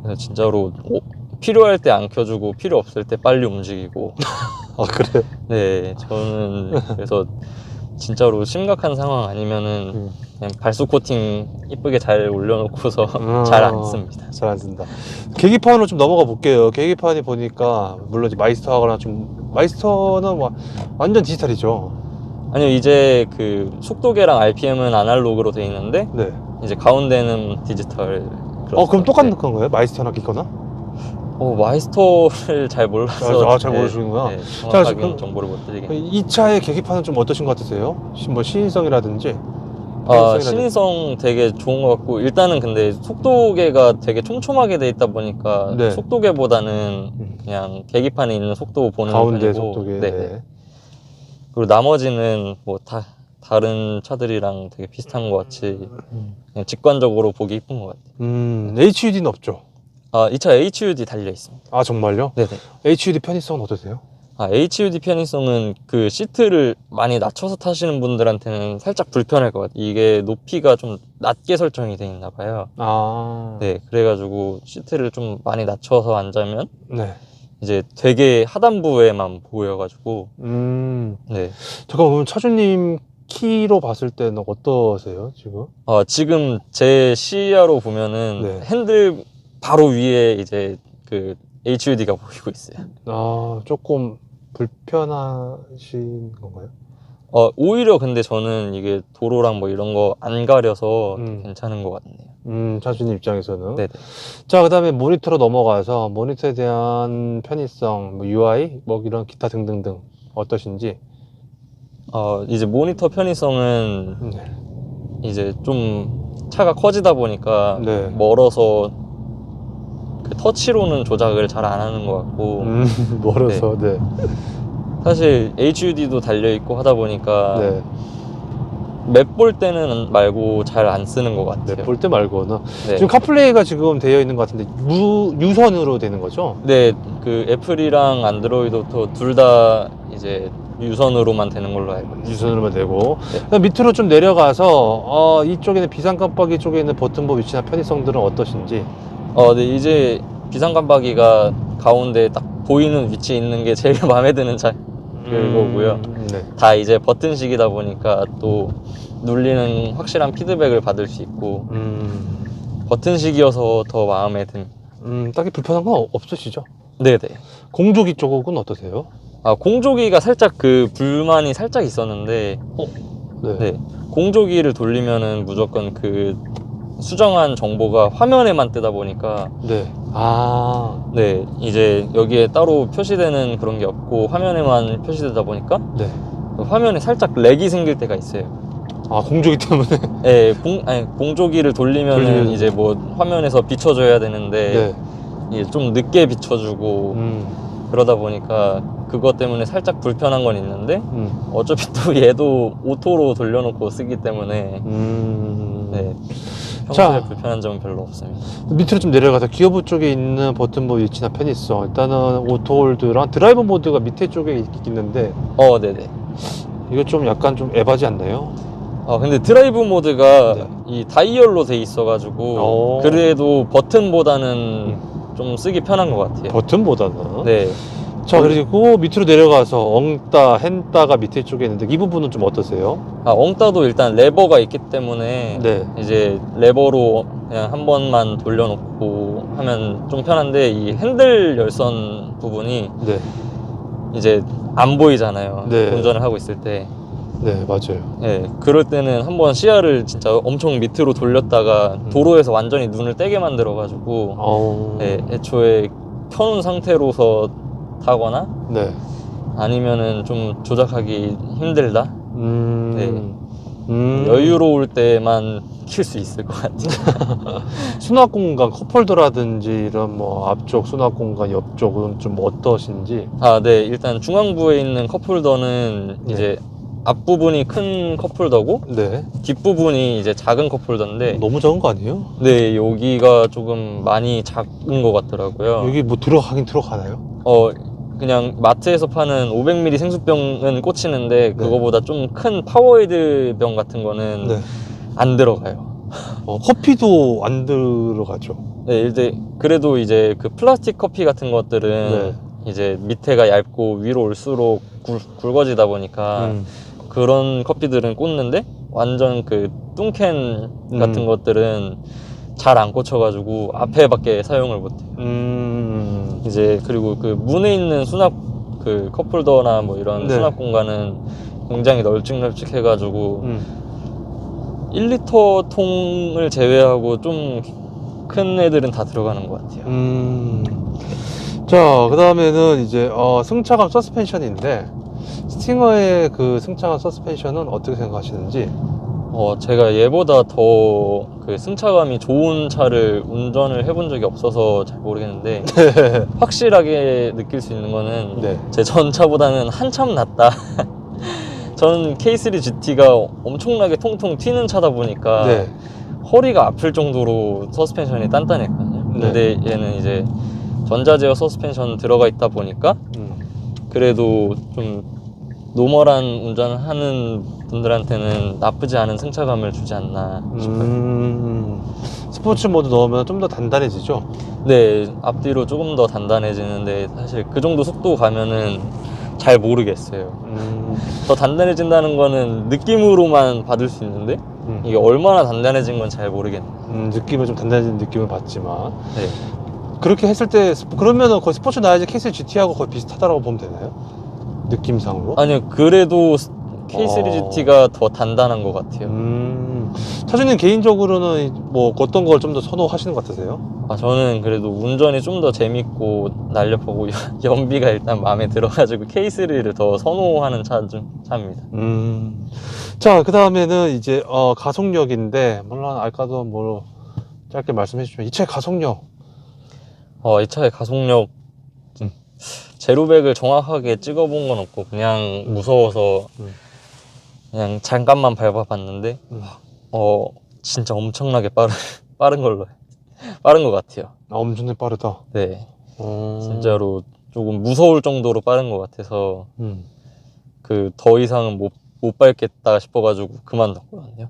Speaker 1: 그래서 진짜로 필요할 때 안 켜주고 필요 없을 때 빨리 움직이고.
Speaker 2: 아, 그래요?
Speaker 1: 네, 저는 그래서 진짜로 심각한 상황 아니면은 그냥 발수 코팅 이쁘게 잘 올려놓고서 잘 안 씁니다.
Speaker 2: 잘 안 쓴다. 계기판으로 좀 넘어가 볼게요. 계기판이 보니까 물론 이제 마이스터 하거나 좀 마이스터는 뭐 완전 디지털이죠.
Speaker 1: 아니요, 이제 그 속도계랑 RPM은 아날로그로 돼 있는데
Speaker 2: 네.
Speaker 1: 이제 가운데는 디지털.
Speaker 2: 그럼 똑같은 건가요? 마이스터나 기거나?
Speaker 1: 마이스터를 잘 몰라서.
Speaker 2: 잘 모르시는구나.
Speaker 1: 네, 정확하게
Speaker 2: 자,
Speaker 1: 정보를 못 드리겠네요.
Speaker 2: 이 차의 계기판은 좀 어떠신 것 같으세요? 뭐 시인성이라든지?
Speaker 1: 신인성 되게 좋은 것 같고, 일단은 근데 속도계가 되게 촘촘하게 돼 있다 보니까
Speaker 2: 네.
Speaker 1: 속도계보다는 그냥 계기판에 있는 속도 보는
Speaker 2: 가운데
Speaker 1: 편이고.
Speaker 2: 속도계.
Speaker 1: 네. 그리고 나머지는 뭐 다른 차들이랑 되게 비슷한 것 같이 그냥 직관적으로 보기 이쁜 것 같아요.
Speaker 2: HUD는 없죠?
Speaker 1: 이 차 HUD 달려 있습니다.
Speaker 2: 아, 정말요?
Speaker 1: 네네.
Speaker 2: HUD 편의성은 어떠세요?
Speaker 1: HUD 편의성은 그 시트를 많이 낮춰서 타시는 분들한테는 살짝 불편할 것 같아요. 이게 높이가 좀 낮게 설정이 돼 있나 봐요. 네, 그래가지고 시트를 좀 많이 낮춰서 앉으면
Speaker 2: 네.
Speaker 1: 이제 되게 하단부에만 보여가지고. 네.
Speaker 2: 잠깐, 그럼 차주님 키로 봤을 때는 어떠세요, 지금?
Speaker 1: 지금 제 시야로 보면은
Speaker 2: 네.
Speaker 1: 핸들 바로 위에 이제 그 HUD가 보이고 있어요.
Speaker 2: 조금 불편하신 건가요?
Speaker 1: 오히려 근데 저는 이게 도로랑 뭐 이런 거 안 가려서 괜찮은 것 같네요.
Speaker 2: 차주님 입장에서는.
Speaker 1: 네네.
Speaker 2: 자, 그 다음에 모니터로 넘어가서 모니터에 대한 편의성, 뭐 UI, 뭐 이런 기타 등등등 어떠신지?
Speaker 1: 이제 모니터 편의성은
Speaker 2: 네.
Speaker 1: 이제 좀 차가 커지다 보니까
Speaker 2: 네.
Speaker 1: 멀어서 그 터치로는 조작을 잘 안 하는 것 같고.
Speaker 2: 멀어서. 네.
Speaker 1: 사실 HUD도 달려있고 하다 보니까
Speaker 2: 네.
Speaker 1: 맵 볼 때는 말고 잘 안 쓰는 것 같아요.
Speaker 2: 네, 볼 때 말고는.
Speaker 1: 네.
Speaker 2: 지금 카플레이가 지금 되어 있는 것 같은데 유선으로 되는 거죠?
Speaker 1: 네, 그 애플이랑 안드로이드 오토 둘 다 이제 유선으로만 되는 걸로 알고 있어요.
Speaker 2: 유선으로만 되고.
Speaker 1: 네.
Speaker 2: 그다음 밑으로 좀 내려가서 이쪽에는 비상 깜빡이 쪽에 있는 버튼부 위치나 편의성들은 어떠신지?
Speaker 1: 네, 이제 비상 깜빡이가 가운데 딱 보이는 위치에 있는 게 제일 마음에 드는 차 그거고요.
Speaker 2: 네.
Speaker 1: 다 이제 버튼식이다 보니까 또 눌리는 확실한 피드백을 받을 수 있고 버튼식이어서 더 마음에 듭니다.
Speaker 2: 딱히 불편한 건 없으시죠?
Speaker 1: 네네.
Speaker 2: 공조기 쪽은 어떠세요?
Speaker 1: 공조기가 살짝 그 불만이 살짝 있었는데 네. 공조기를 돌리면은 무조건 그 수정한 정보가 화면에만 뜨다 보니까
Speaker 2: 네.
Speaker 1: 네, 이제 여기에 따로 표시되는 그런 게 없고 화면에만 표시되다 보니까
Speaker 2: 네.
Speaker 1: 화면에 살짝 렉이 생길 때가 있어요.
Speaker 2: 공조기 때문에?
Speaker 1: 네, 공조기를 돌리면은 이제 뭐 화면에서 비춰줘야 되는데 이게 좀 늦게 비춰주고 그러다 보니까 그것 때문에 살짝 불편한 건 있는데 어차피 또 얘도 오토로 돌려놓고 쓰기 때문에 네. 평소에
Speaker 2: 자,
Speaker 1: 불편한 점은 별로 없습니다.
Speaker 2: 밑으로 좀 내려가서 기어부 쪽에 있는 버튼부 위치나 편이 있어. 일단은 오토홀드랑 드라이브 모드가 밑에 쪽에 있는데
Speaker 1: 네네.
Speaker 2: 이거 좀 약간 좀 에바지 않나요?
Speaker 1: 근데 드라이브 모드가
Speaker 2: 네.
Speaker 1: 이 다이얼로 돼 있어가지고 그래도 버튼보다는 좀 쓰기 편한 것 같아요.
Speaker 2: 버튼보다는.
Speaker 1: 네.
Speaker 2: 자, 그리고 밑으로 내려가서 엉따, 헨따가 밑에 쪽에 있는데 이 부분은 좀 어떠세요?
Speaker 1: 엉따도 일단 레버가 있기 때문에
Speaker 2: 네.
Speaker 1: 이제 레버로 그냥 한 번만 돌려놓고 하면 좀 편한데 이 핸들 열선 부분이
Speaker 2: 네.
Speaker 1: 이제 안 보이잖아요.
Speaker 2: 네.
Speaker 1: 운전을 하고 있을 때.
Speaker 2: 네, 맞아요.
Speaker 1: 네, 그럴 때는 한번 시야를 진짜 엄청 밑으로 돌렸다가 도로에서 완전히 눈을 떼게 만들어가지고 네, 애초에 켜놓은 상태로서 타거나
Speaker 2: 네.
Speaker 1: 아니면은 좀 조작하기 힘들다. 네. 여유로울 때만 킬 수 있을 것 같아요.
Speaker 2: 수납 공간, 컵홀더라든지 이런 뭐 앞쪽 수납 공간, 옆쪽은 좀 어떠신지?
Speaker 1: 네, 일단 중앙부에 있는 컵홀더는
Speaker 2: 네.
Speaker 1: 이제 앞부분이 큰 컵홀더고
Speaker 2: 네.
Speaker 1: 뒷부분이 이제 작은 컵홀더인데
Speaker 2: 너무 작은 거 아니에요?
Speaker 1: 네, 여기가 조금 많이 작은 것 같더라고요.
Speaker 2: 여기 뭐 들어가긴 들어가나요?
Speaker 1: 그냥 마트에서 파는 500ml 생수병은 꽂히는데
Speaker 2: 네.
Speaker 1: 그거보다 좀 큰 파워에이드 병 같은 거는
Speaker 2: 네.
Speaker 1: 안 들어가요.
Speaker 2: 커피도 안 들어가죠.
Speaker 1: 네, 그래도 이제 그 플라스틱 커피 같은 것들은 이제 밑에가 얇고 위로 올수록 굵어지다 보니까 그런 커피들은 꽂는데 완전 그 뚱캔 같은 것들은 잘 안 꽂혀가지고 앞에밖에 사용을 못해요. 이제 그리고 그 문에 있는 수납 그 컵홀더나 뭐 이런 수납 공간은 굉장히 널찍널찍해가지고 1리터 통을 제외하고 좀 큰 애들은 다 들어가는 것 같아요.
Speaker 2: 자, 그 다음에는 이제 승차감 서스펜션인데 스팅어의 그 승차감 서스펜션은 어떻게 생각하시는지?
Speaker 1: 제가 얘보다 더 그 승차감이 좋은 차를 운전을 해본 적이 없어서 잘 모르겠는데 확실하게 느낄 수 있는 거는 제 전차보다는 한참 낫다. 저는 K3 GT가 엄청나게 통통 튀는 차다 보니까 허리가 아플 정도로 서스펜션이 단단했거든요. 근데 얘는 이제 전자제어 서스펜션 들어가 있다 보니까 그래도 좀 노멀한 운전을 하는 분들한테는 나쁘지 않은 승차감을 주지 않나 싶어요.
Speaker 2: 스포츠 모드 넣으면 좀 더 단단해지죠?
Speaker 1: 네, 앞뒤로 조금 더 단단해지는데 사실 그 정도 속도 가면은 잘 모르겠어요. 더 단단해진다는 거는 느낌으로만 받을 수 있는데 이게 얼마나 단단해진 건 잘 모르겠네요.
Speaker 2: 느낌은 좀 단단해진 느낌을 받지만 그렇게 했을 때 그러면은 거의 스포츠 나이즈 K3 GT하고 거의 비슷하다고 보면 되나요? 느낌상으로?
Speaker 1: 아니요, 그래도 K3 GT가 더 단단한 것 같아요.
Speaker 2: 차주님 개인적으로는 뭐 어떤 걸 좀 더 선호하시는 것 같으세요?
Speaker 1: 저는 그래도 운전이 좀 더 재밌고 날렵하고 연비가 일단 마음에 들어가지고 K3를 더 선호하는 차입니다.
Speaker 2: 자, 그 다음에는 이제 가속력인데 물론 아까도 뭐 짧게 말씀해 주시면 이 차의 가속력
Speaker 1: 이 차의 가속력 제로백을 정확하게 찍어본 건 없고 그냥 무서워서 그냥 잠깐만 밟아봤는데 진짜 엄청나게 빠른 것 같아요.
Speaker 2: 엄청나게 빠르다.
Speaker 1: 네, 진짜로 조금 무서울 정도로 빠른 것 같아서 그 더 이상은 못 밟겠다 싶어가지고 그만뒀거든요.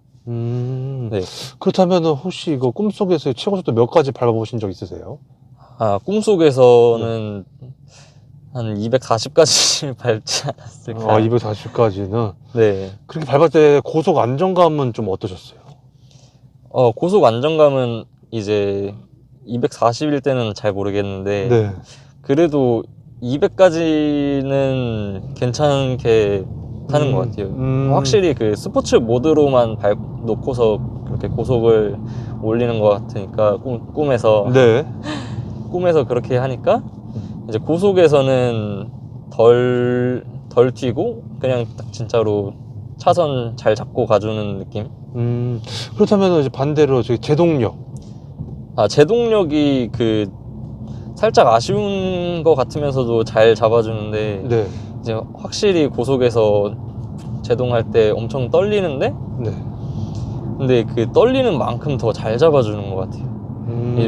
Speaker 1: 네.
Speaker 2: 그렇다면 혹시 이거 꿈속에서 최고 속도 몇 가지 밟아보신 적 있으세요?
Speaker 1: 꿈속에서는 한 240까지 밟지 않았을까.
Speaker 2: 240까지는?
Speaker 1: 네.
Speaker 2: 그렇게 밟을 때 고속 안정감은 좀 어떠셨어요?
Speaker 1: 고속 안정감은 이제 240일 때는 잘 모르겠는데 그래도 200까지는 괜찮게 타는 것 같아요. 확실히 그 스포츠 모드로만 놓고서 그렇게 고속을 올리는 것 같으니까 꿈에서 그렇게 하니까 이제 고속에서는 덜 튀고 그냥 딱 진짜로 차선 잘 잡고 가주는 느낌?
Speaker 2: 그렇다면 이제 반대로 저기 제동력.
Speaker 1: 제동력이 그 살짝 아쉬운 것 같으면서도 잘 잡아주는데 이제 확실히 고속에서 제동할 때 엄청 떨리는데 근데 그 떨리는 만큼 더 잘 잡아주는 것 같아요.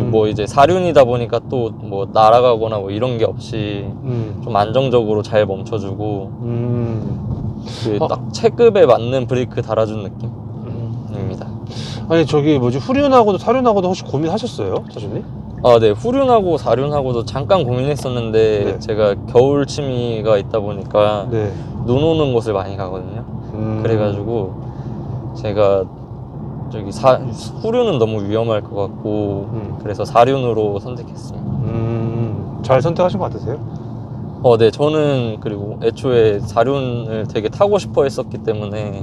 Speaker 1: 뭐 이제 사륜이다 보니까 또 뭐 날아가거나 뭐 이런 게 없이 좀 안정적으로 잘 멈춰주고 그 딱 체급에 맞는 브레이크 달아준 느낌입니다.
Speaker 2: 아니 저기 뭐지 후륜하고도 사륜하고도 혹시 고민하셨어요, 차주님?
Speaker 1: 아, 네. 후륜하고 사륜하고도 잠깐 고민했었는데
Speaker 2: 네.
Speaker 1: 제가 겨울 취미가 있다 보니까
Speaker 2: 네.
Speaker 1: 눈 오는 곳을 많이 가거든요. 그래가지고 제가 저기 후륜은 너무 위험할 것 같고 그래서 사륜으로 선택했습니다.
Speaker 2: 잘 선택하신 것 같으세요?
Speaker 1: 네. 저는 그리고 애초에 사륜을 되게 타고 싶어 했었기 때문에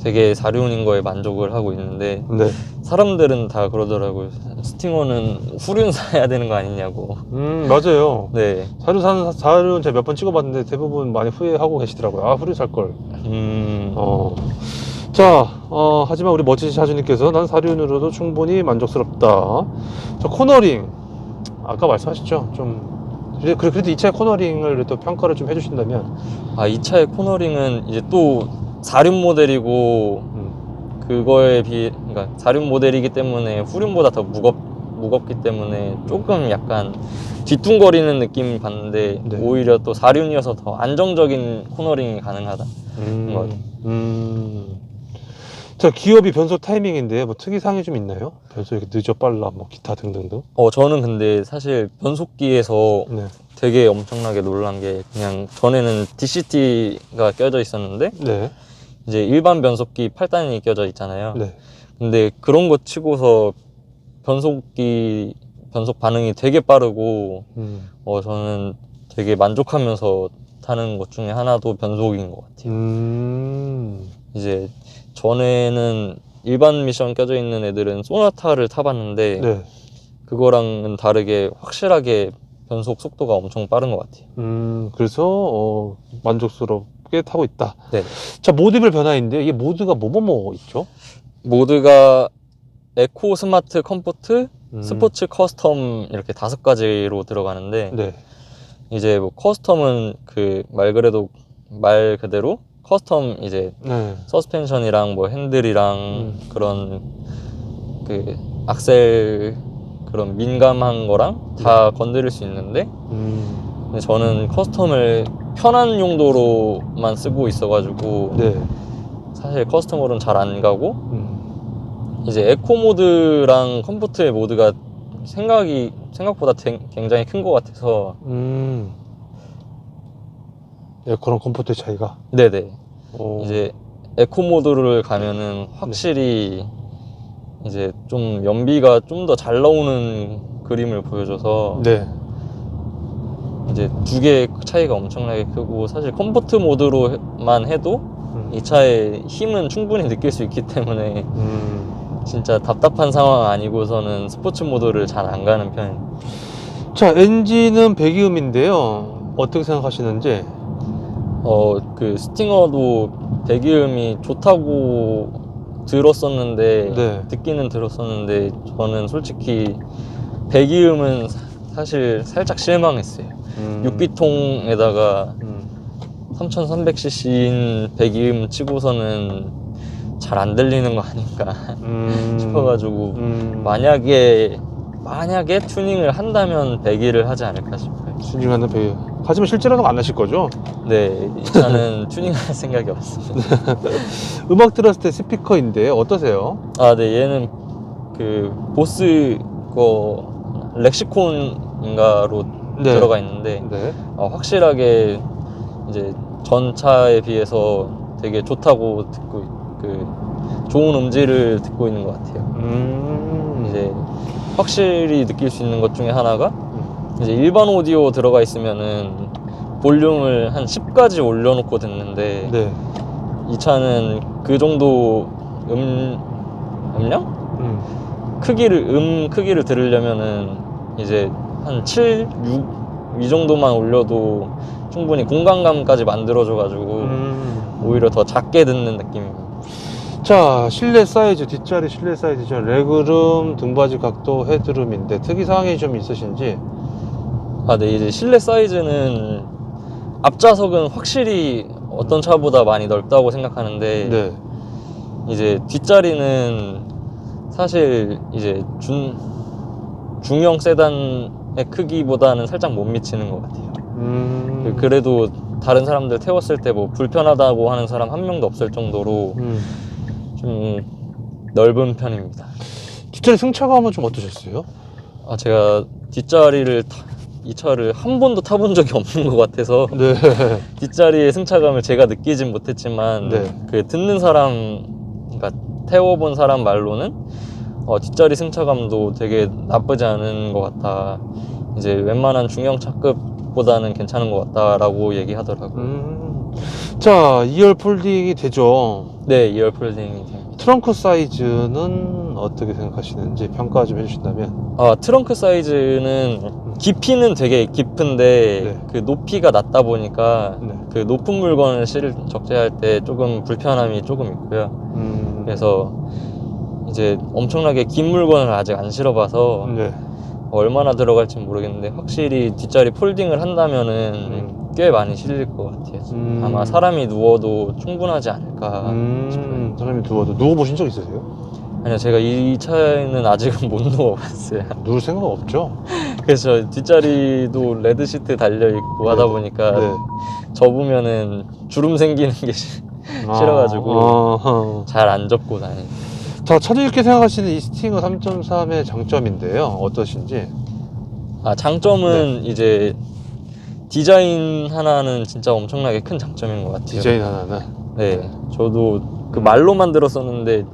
Speaker 1: 되게 사륜인 거에 만족을 하고 있는데
Speaker 2: 네.
Speaker 1: 사람들은 다 그러더라고요. 스팅어는 후륜 사야 되는 거 아니냐고.
Speaker 2: 맞아요.
Speaker 1: 네.
Speaker 2: 사륜 제가 몇 번 찍어봤는데 대부분 많이 후회하고 계시더라고요. 아, 후륜 살걸. 자, 하지만 우리 멋지신 차주님께서 난 사륜으로도 충분히 만족스럽다. 자, 코너링. 아까 말씀하셨죠? 그래도 이 차의 코너링을 또 평가를 좀 해주신다면.
Speaker 1: 이 차의 코너링은 이제 또 사륜 모델이고, 그러니까 사륜 모델이기 때문에 후륜보다 더 무겁기 때문에 조금 약간 뒤뚱거리는 느낌이 받는데,
Speaker 2: 네.
Speaker 1: 오히려 또 사륜이어서 더 안정적인 코너링이 가능하다.
Speaker 2: 자, 기어비 변속 타이밍인데 뭐 특이사항이 좀 있나요? 변속 이렇게 늦어 빨라 뭐 기타 등등등.
Speaker 1: 저는 근데 사실 변속기에서
Speaker 2: 네.
Speaker 1: 되게 엄청나게 놀란 게 그냥 전에는 DCT가 껴져 있었는데
Speaker 2: 네.
Speaker 1: 이제 일반 변속기 8단이 껴져 있잖아요.
Speaker 2: 네.
Speaker 1: 근데 그런 거 치고서 변속 반응이 되게 빠르고 저는 되게 만족하면서 타는 것 중에 하나도 변속인 것 같아요. 이제 전에는 일반 미션 껴져 있는 애들은 소나타를 타봤는데
Speaker 2: 네.
Speaker 1: 그거랑은 다르게 확실하게 변속 속도가 엄청 빠른 것 같아요.
Speaker 2: 그래서 만족스럽게 타고 있다.
Speaker 1: 네.
Speaker 2: 자, 모드별 변화인데 이게 모드가 뭐뭐 있죠?
Speaker 1: 모드가 에코, 스마트, 컴포트, 스포츠, 커스텀 이렇게 5가지로 들어가는데
Speaker 2: 네.
Speaker 1: 이제 뭐 커스텀은 말 그대로 커스텀 이제
Speaker 2: 네.
Speaker 1: 서스펜션이랑 뭐 핸들이랑 그런 그 악셀 그런 민감한 거랑 다 건드릴 수 있는데 근데 저는 커스텀을 편한 용도로만 쓰고 있어가지고
Speaker 2: 네.
Speaker 1: 사실 커스텀으로는 잘 안 가고 이제 에코 모드랑 컴포트의 모드가 생각보다 굉장히 큰 것 같아서
Speaker 2: 에코랑 컴포트의 차이가?
Speaker 1: 네네. 이제 에코 모드를 가면은 확실히 이제 좀 연비가 좀 더 잘 나오는 그림을 보여줘서
Speaker 2: 네.
Speaker 1: 이제 두 개의 차이가 엄청나게 크고 사실 컴포트 모드로만 해도 이 차의 힘은 충분히 느낄 수 있기 때문에 진짜 답답한 상황 아니고서는 스포츠 모드를 잘 안 가는 편입니다.
Speaker 2: 자, 엔진은 배기음인데요. 어떻게 생각하시는지?
Speaker 1: 그 스팅어도 배기음이 좋다고 들었었는데
Speaker 2: 네.
Speaker 1: 듣기는 들었었는데 저는 솔직히 배기음은 사실 살짝 실망했어요. 6기통에다가 3300cc인 배기음 치고서는 잘 안 들리는 거 아닌가 싶어가지고 만약에 튜닝을 한다면 배기를 하지 않을까 싶어요.
Speaker 2: 튜닝하는 배기. 하지만 실제로는 안 하실 거죠?
Speaker 1: 네, 이 차는 튜닝할 생각이 없습니다.
Speaker 2: 음악 들었을 때 스피커인데 어떠세요?
Speaker 1: 네, 얘는 그 보스 거 렉시콘인가로
Speaker 2: 네.
Speaker 1: 들어가 있는데
Speaker 2: 네.
Speaker 1: 확실하게 이제 전 차에 비해서 되게 좋다고 좋은 음질을 듣고 있는 것 같아요. 이제 확실히 느낄 수 있는 것 중에 하나가 이제 일반 오디오 들어가 있으면은 볼륨을 한 10까지 올려놓고 듣는데
Speaker 2: 네.
Speaker 1: 이 차는 그 정도 음량? 크기를 들으려면은 이제 한 7, 6 이 정도만 올려도 충분히 공간감까지 만들어줘가지고 오히려 더 작게 듣는 느낌입니다.
Speaker 2: 자, 실내 사이즈, 뒷자리 실내 사이즈죠. 레그룸, 등받이 각도, 헤드룸인데 특이사항이 좀 있으신지?
Speaker 1: 네, 이제 실내 사이즈는 앞좌석은 확실히 어떤 차보다 많이 넓다고 생각하는데
Speaker 2: 네.
Speaker 1: 이제 뒷자리는 사실 이제 중형 세단의 크기보다는 살짝 못 미치는 것 같아요. 그래도 다른 사람들 태웠을 때 뭐 불편하다고 하는 사람 한 명도 없을 정도로 좀 넓은 편입니다.
Speaker 2: 뒷자리 승차감은 좀 어떠셨어요?
Speaker 1: 제가 뒷자리를 이 차를 한 번도 타본 적이 없는 것 같아서
Speaker 2: 네.
Speaker 1: 뒷자리의 승차감을 제가 느끼진 못했지만
Speaker 2: 네.
Speaker 1: 그 듣는 사람, 그러니까 태워본 사람 말로는 뒷자리 승차감도 되게 나쁘지 않은 것 같다. 이제 웬만한 중형 차급보다는 괜찮은 것 같다라고 얘기하더라고요.
Speaker 2: 자, 2열 폴딩이 되죠.
Speaker 1: 네, 2열 폴딩이 됩니다.
Speaker 2: 트렁크 사이즈는 어떻게 생각하시는지 평가 좀 해주신다면.
Speaker 1: 트렁크 사이즈는 깊이는 되게 깊은데
Speaker 2: 네.
Speaker 1: 그 높이가 낮다 보니까
Speaker 2: 네.
Speaker 1: 그 높은 물건을 적재할 때 조금 불편함이 조금 있고요. 그래서 이제 엄청나게 긴 물건을 아직 안 실어봐서
Speaker 2: 네.
Speaker 1: 얼마나 들어갈지 모르겠는데 확실히 뒷자리 폴딩을 한다면은 꽤 많이 실릴 것 같아요. 아마 사람이 누워도 충분하지 않을까 싶어요.
Speaker 2: 사람이 누워보신 적 있으세요?
Speaker 1: 아니요, 제가 이 차에는 아직은 못 누워봤어요.
Speaker 2: 누울 생각 없죠?
Speaker 1: 그래서 뒷자리도 레드 시트 달려있고 하다 보니까
Speaker 2: 네.
Speaker 1: 접으면은 주름 생기는 게 싫어가지고 잘 안 접고 다니요.
Speaker 2: 자, 차주님께 생각하시는 이 스팅어 3.3의 장점인데요. 어떠신지?
Speaker 1: 장점은 이제 디자인 하나는 진짜 엄청나게 큰 장점인 것 같아요.
Speaker 2: 디자인 하나는?
Speaker 1: 네, 저도 그 말로만 들었었는데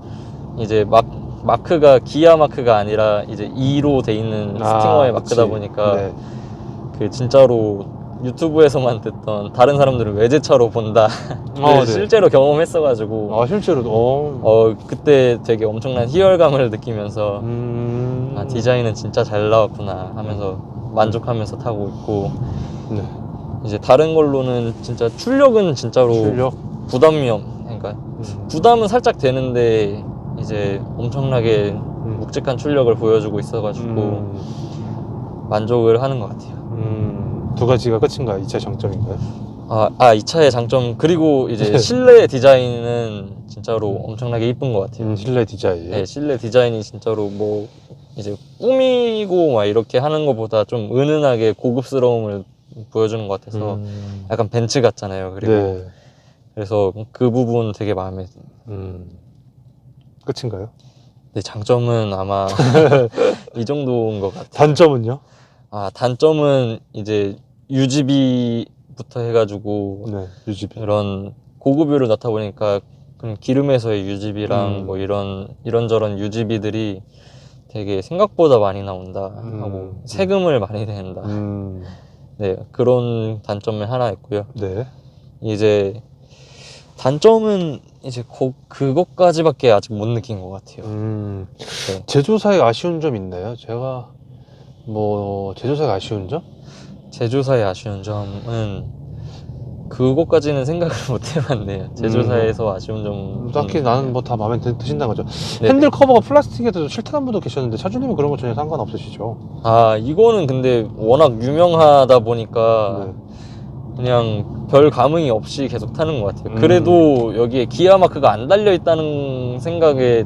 Speaker 1: 이제 마크가 기아 마크가 아니라 이제 2로 돼 있는 스팅어의 마크다 보니까
Speaker 2: 네.
Speaker 1: 그 진짜로 유튜브에서만 듣던 다른 사람들은 외제차로 본다.
Speaker 2: 네.
Speaker 1: 실제로 경험했어가지고
Speaker 2: 실제로도?
Speaker 1: 그때 되게 엄청난 희열감을 느끼면서 디자인은 진짜 잘 나왔구나 하면서 만족하면서 타고 있고
Speaker 2: 네.
Speaker 1: 이제 다른 걸로는 진짜 출력은 진짜로 부담이 그러니까 부담은 살짝 되는데 이제 엄청나게 묵직한 출력을 보여주고 있어가지고 만족을 하는 것 같아요.
Speaker 2: 두 가지가 끝인가요? 이 차의 장점인가요?
Speaker 1: 이 차의 장점 그리고 이제 실내 디자인은 진짜로 엄청나게 이쁜 것 같아요.
Speaker 2: 실내 디자인.
Speaker 1: 네, 실내 디자인이 진짜로 뭐 이제 꾸미고 막 이렇게 하는 것보다 좀 은은하게 고급스러움을 보여주는 것 같아서 약간 벤츠 같잖아요. 그리고
Speaker 2: 네.
Speaker 1: 그래서 그 부분 되게 마음에 들어요.
Speaker 2: 끝인가요?
Speaker 1: 네, 장점은 아마 이 정도인 것 같아요.
Speaker 2: 단점은요?
Speaker 1: 단점은 이제 UGB부터 해가지고
Speaker 2: UGB.
Speaker 1: 그런 고급유를 넣다 보니까 그런 기름에서의 UGB랑 뭐 이런저런 UGB들이 되게 생각보다 많이 나온다 하고 세금을 많이 낸다. 네, 그런 단점이 하나 있고요.
Speaker 2: 네.
Speaker 1: 이제 단점은 이제 그것까지밖에 아직 못 느낀 것 같아요.
Speaker 2: 네. 제조사에 아쉬운 점 있나요? 제가 제조사에 아쉬운 점?
Speaker 1: 제조사에 아쉬운 점은 그것까지는 생각을 못 해봤네요. 제조사에서 아쉬운 점
Speaker 2: 딱히 나는 다 마음에 드신다는 거죠.
Speaker 1: 네네.
Speaker 2: 핸들 커버가 플라스틱에도 싫다는 분도 계셨는데 차주님은 그런 거 전혀 상관없으시죠?
Speaker 1: 이거는 근데 워낙 유명하다 보니까 그냥 별 감흥이 없이 계속 타는 것 같아요. 그래도 여기에 기아 마크가 안 달려있다는 생각에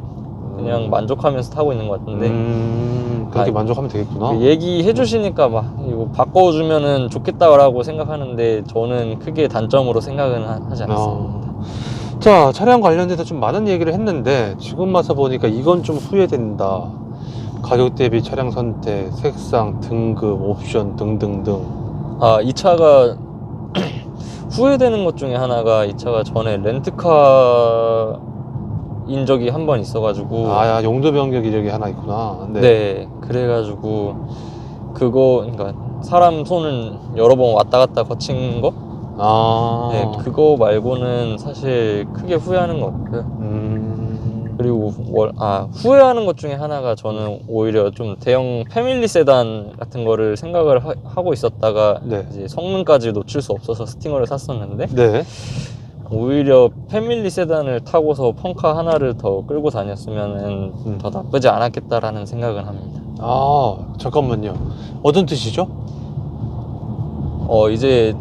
Speaker 1: 그냥 만족하면서 타고 있는 것 같은데
Speaker 2: 그렇게 만족하면 되겠구나.
Speaker 1: 얘기해 주시니까 막 이거 바꿔주면은 좋겠다라고 생각하는데 저는 크게 단점으로 생각은 하지 않습니다.
Speaker 2: 자, 차량 관련돼서 좀 많은 얘기를 했는데 지금 와서 보니까 이건 좀 후회된다. 가격 대비 차량 선택, 색상, 등급, 옵션 등등등.
Speaker 1: 이 차가 후회되는 것 중에 하나가 이 차가 전에 렌트카인 적이 한 번 있어가지고
Speaker 2: 용도 변경 이력이 하나 있구나.
Speaker 1: 네, 그래가지고 그러니까 사람 손은 여러 번 왔다 갔다 거친 거? 네, 그거 말고는 사실 크게 후회하는 거 없고요. 그리고 후회하는 것 중에 하나가 저는 오히려 좀 대형 패밀리 세단 같은 거를 생각을 하고 있었다가 이제 성능까지 놓칠 수 없어서 스팅어를 샀었는데 오히려 패밀리 세단을 타고서 펑카 하나를 더 끌고 다녔으면 더 나쁘지 않았겠다라는 생각은 합니다.
Speaker 2: 잠깐만요. 어떤 뜻이죠?
Speaker 1: 이제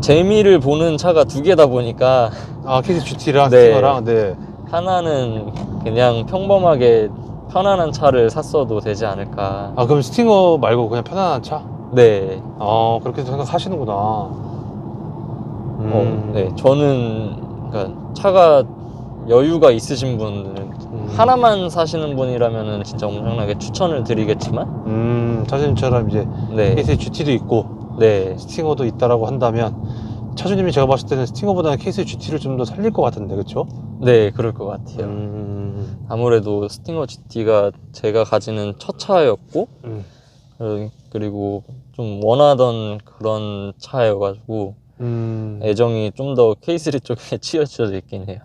Speaker 1: 재미를 보는 차가 두 개다 보니까
Speaker 2: KC GT랑 스팅어랑
Speaker 1: 하나는 그냥 평범하게 편안한 차를 샀어도 되지 않을까.
Speaker 2: 아, 그럼 스팅어 말고 그냥 편안한 차?
Speaker 1: 네.
Speaker 2: 그렇게 생각하시는구나.
Speaker 1: 네. 저는 그러니까 차가 여유가 있으신 분은 하나만 사시는 분이라면은 진짜 엄청나게 추천을 드리겠지만
Speaker 2: 차주님처럼 이제
Speaker 1: 네.
Speaker 2: 케이스에 GT도 있고
Speaker 1: 네.
Speaker 2: 스팅어도 있다라고 한다면 차주님이 제가 봤을 때는 스팅어보다는 케이스 GT를 좀 더 살릴 것 같은데, 그쵸?
Speaker 1: 네, 그럴 것 같아요. 아무래도 스팅어 GT가 제가 가지는 첫 차였고 그리고 좀 원하던 그런 차여가지고 애정이 좀 더 K3 쪽에 치여져 있긴 해요.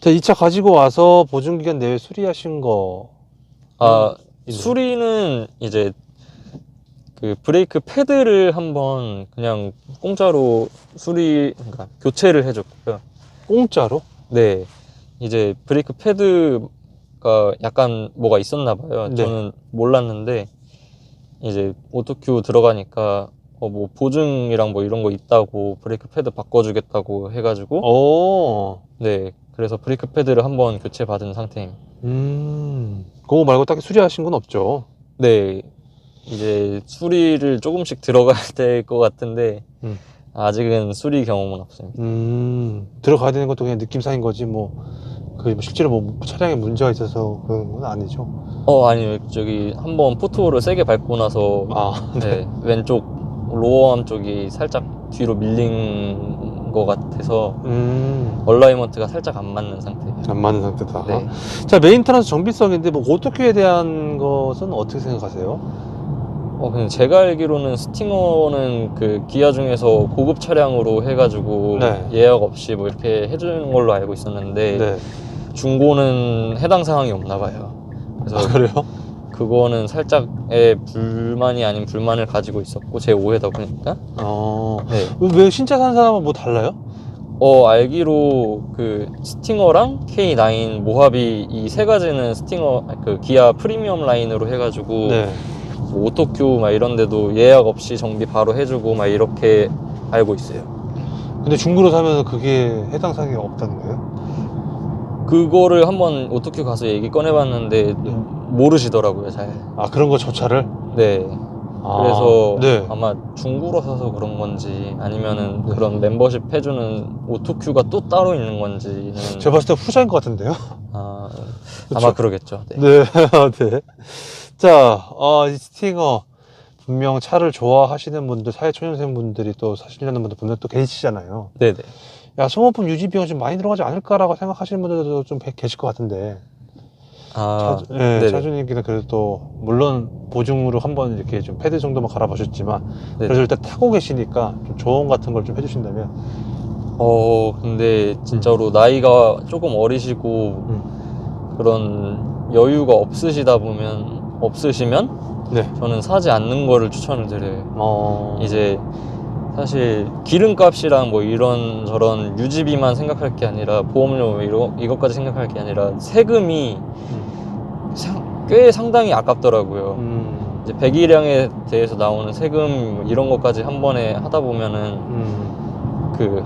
Speaker 2: 자, 이 차 가지고 와서 보증기간 내에 수리하신 거.
Speaker 1: 수리는 이제 그 브레이크 패드를 한번 그냥 공짜로 그러니까 교체를 해줬고요.
Speaker 2: 공짜로?
Speaker 1: 네. 이제 브레이크 패드가 약간 뭐가 있었나 봐요.
Speaker 2: 네.
Speaker 1: 저는 몰랐는데 이제 오토큐 들어가니까 뭐 보증이랑 뭐 이런 거 있다고 브레이크 패드 바꿔주겠다고 해가지고 네, 그래서 브레이크 패드를 한번 교체 받은 상태입니다.
Speaker 2: 그거 말고 딱히 수리하신 건 없죠?
Speaker 1: 네, 이제 수리를 조금씩 들어가야 될 것 같은데 아직은 수리 경험은 없습니다.
Speaker 2: 들어가야 되는 것도 그냥 느낌상인 거지 실제로 뭐 차량에 문제가 있어서 그런 건 아니죠?
Speaker 1: 아니요, 저기 한번 포트홀을 세게 밟고 나서 네, 왼쪽 로어암 쪽이 살짝 뒤로 밀린 것 같아서 얼라이먼트가 살짝 안 맞는 상태예요.
Speaker 2: 안 맞는 상태다.
Speaker 1: 네.
Speaker 2: 자, 메인터넌스 정비성인데 뭐 오토큐에 대한 것은 어떻게 생각하세요?
Speaker 1: 그냥 제가 알기로는 스팅어는 그 기아 중에서 고급 차량으로 해가지고
Speaker 2: 네.
Speaker 1: 예약 없이 뭐 이렇게 해주는 걸로 알고 있었는데
Speaker 2: 네.
Speaker 1: 중고는 해당 사항이 없나 봐요. 그래서
Speaker 2: 그래요?
Speaker 1: 그거는 살짝의 불만이 아닌 불만을 가지고 있었고, 제 오해다 보니까. 네.
Speaker 2: 왜 신차 산 사람은 뭐 달라요?
Speaker 1: 알기로 그 스팅어랑 K9 모하비 이 세 가지는 스팅어 그 기아 프리미엄 라인으로 해가지고
Speaker 2: 네.
Speaker 1: 뭐 오토큐 막 이런 데도 예약 없이 정비 바로 해주고 막 이렇게 알고 있어요.
Speaker 2: 근데 중고로 사면 그게 해당 사항이 없다는 거예요?
Speaker 1: 그거를 한번 오토큐 가서 얘기 꺼내봤는데 모르시더라고요, 잘.
Speaker 2: 그런 거 저 차를?
Speaker 1: 네. 그래서
Speaker 2: 네.
Speaker 1: 아마 중고로 사서 그런 건지 아니면은 그런 멤버십 해주는 오토큐가 또 따로 있는 건지는
Speaker 2: 제가 봤을 때 후자인 것 같은데요?
Speaker 1: 아마 그러겠죠. 네.
Speaker 2: 네. 네. 자, 이 스팅어 분명 차를 좋아하시는 분들, 사회초년생 분들이 또 사시려는 분들 분명 또 계시잖아요.
Speaker 1: 네네.
Speaker 2: 야, 소모품 유지 비용 좀 많이 들어가지 않을까라고 생각하시는 분들도 좀 계실 것 같은데. 차주님께는 그래도 또 물론 보증으로 한번 이렇게 좀 패드 정도만 갈아보셨지만 그래서 일단 타고 계시니까 좀 조언 같은 걸 좀 해주신다면.
Speaker 1: 근데 진짜로 나이가 조금 어리시고 그런 여유가 없으시면
Speaker 2: 네.
Speaker 1: 저는 사지 않는 거를 추천을 드려요. 이제 사실 기름값이랑 뭐 이런 저런 유지비만 생각할 게 아니라 보험료 이것까지 생각할 게 아니라 세금이 꽤 상당히 아깝더라고요. 이제 배기량에 대해서 나오는 세금 이런 것까지 한 번에 하다 보면은 그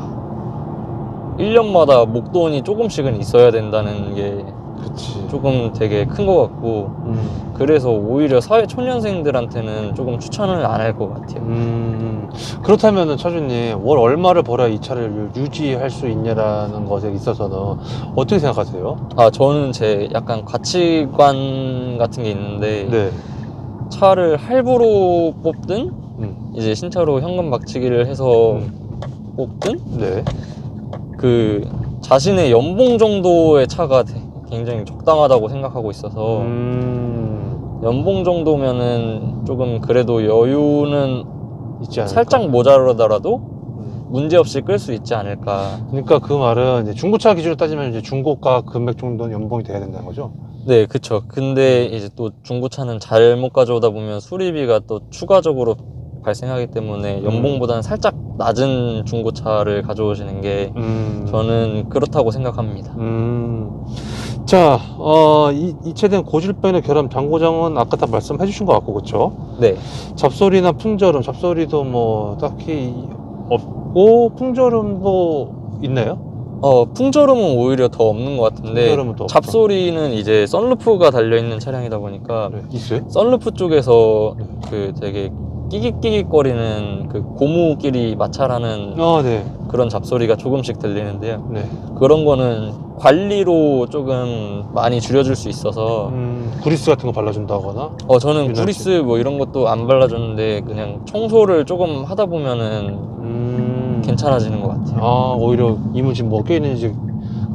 Speaker 1: 1년마다 목돈이 조금씩은 있어야 된다는 게
Speaker 2: 그치.
Speaker 1: 조금 되게 큰 것 같고 그래서 오히려 사회초년생들한테는 조금 추천을 안 할 것 같아요.
Speaker 2: 그렇다면은 차주님 월 얼마를 벌어야 이 차를 유지할 수 있냐라는 것에 있어서는 어떻게 생각하세요?
Speaker 1: 저는 제 약간 가치관 같은 게 있는데
Speaker 2: 네.
Speaker 1: 차를 할부로 뽑든 이제 신차로 현금 박치기를 해서 뽑든
Speaker 2: 네.
Speaker 1: 그 자신의 연봉 정도의 차가 굉장히 적당하다고 생각하고 있어서 연봉 정도면은 조금 그래도 여유는
Speaker 2: 있지 않을까?
Speaker 1: 살짝 모자라더라도 문제없이 끌 수 있지 않을까.
Speaker 2: 그러니까 그 말은 이제 중고차 기준으로 따지면 이제 중고가 금액 정도는 연봉이 돼야 된다는 거죠?
Speaker 1: 네, 그쵸. 근데 이제 또 중고차는 잘못 가져오다 보면 수리비가 또 추가적으로 발생하기 때문에 연봉보다는 살짝 낮은 중고차를 가져오시는 게 저는 그렇다고 생각합니다.
Speaker 2: 자, 이 차량 고질병이나 결함, 단고장은 아까 다 말씀해 주신 것 같고, 그쵸?
Speaker 1: 네.
Speaker 2: 잡소리나 풍절음, 잡소리도 뭐 딱히 없고 풍절음도 있나요?
Speaker 1: 풍절음은 오히려 더 없는 것 같은데
Speaker 2: 풍절음은 더 없죠.
Speaker 1: 잡소리는 이제 썬루프가 달려있는 차량이다 보니까
Speaker 2: 네, 있어요?
Speaker 1: 썬루프 쪽에서
Speaker 2: 네.
Speaker 1: 그 되게 끼깃끼깃거리는 그 고무끼리 마찰하는
Speaker 2: 네.
Speaker 1: 그런 잡소리가 조금씩 들리는데요.
Speaker 2: 네.
Speaker 1: 그런 거는 관리로 조금 많이 줄여줄 수 있어서
Speaker 2: 구리스 같은 거 발라준다거나.
Speaker 1: 저는
Speaker 2: 유난히.
Speaker 1: 구리스 뭐 이런 것도 안 발라줬는데 그냥 청소를 조금 하다 보면은 괜찮아지는 것 같아요.
Speaker 2: 오히려 이물질 뭐 껴있는지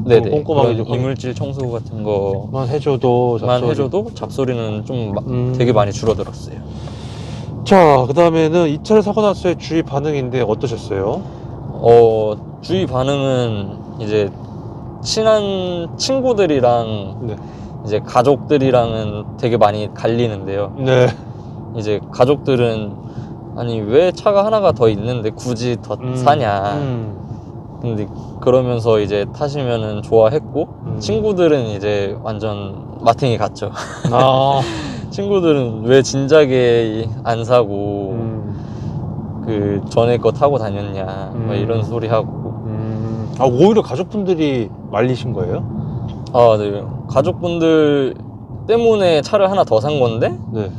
Speaker 1: 네네.
Speaker 2: 꼼꼼하게
Speaker 1: 그런
Speaker 2: 좀
Speaker 1: 이물질 청소 같은 거만
Speaker 2: 만 해줘도
Speaker 1: 해줘도 잡소리는 좀 되게 많이 줄어들었어요.
Speaker 2: 자, 그 다음에는 이 차를 사고 났을 때 주위 반응인데 어떠셨어요?
Speaker 1: 주위 반응은 이제 친한 친구들이랑
Speaker 2: 네.
Speaker 1: 이제 가족들이랑은 되게 많이 갈리는데요.
Speaker 2: 네.
Speaker 1: 이제 가족들은 아니 왜 차가 하나가 더 있는데 굳이 더 사냐. 근데 그러면서 이제 타시면은 좋아했고 친구들은 이제 완전 마탱이 갔죠. 친구들은 왜 진작에 안 사고 그 전에 거 타고 다녔냐 뭐 이런 소리 하고.
Speaker 2: 오히려 가족분들이 말리신 거예요?
Speaker 1: 네. 가족분들 때문에 차를 하나 더 산 건데
Speaker 2: 네.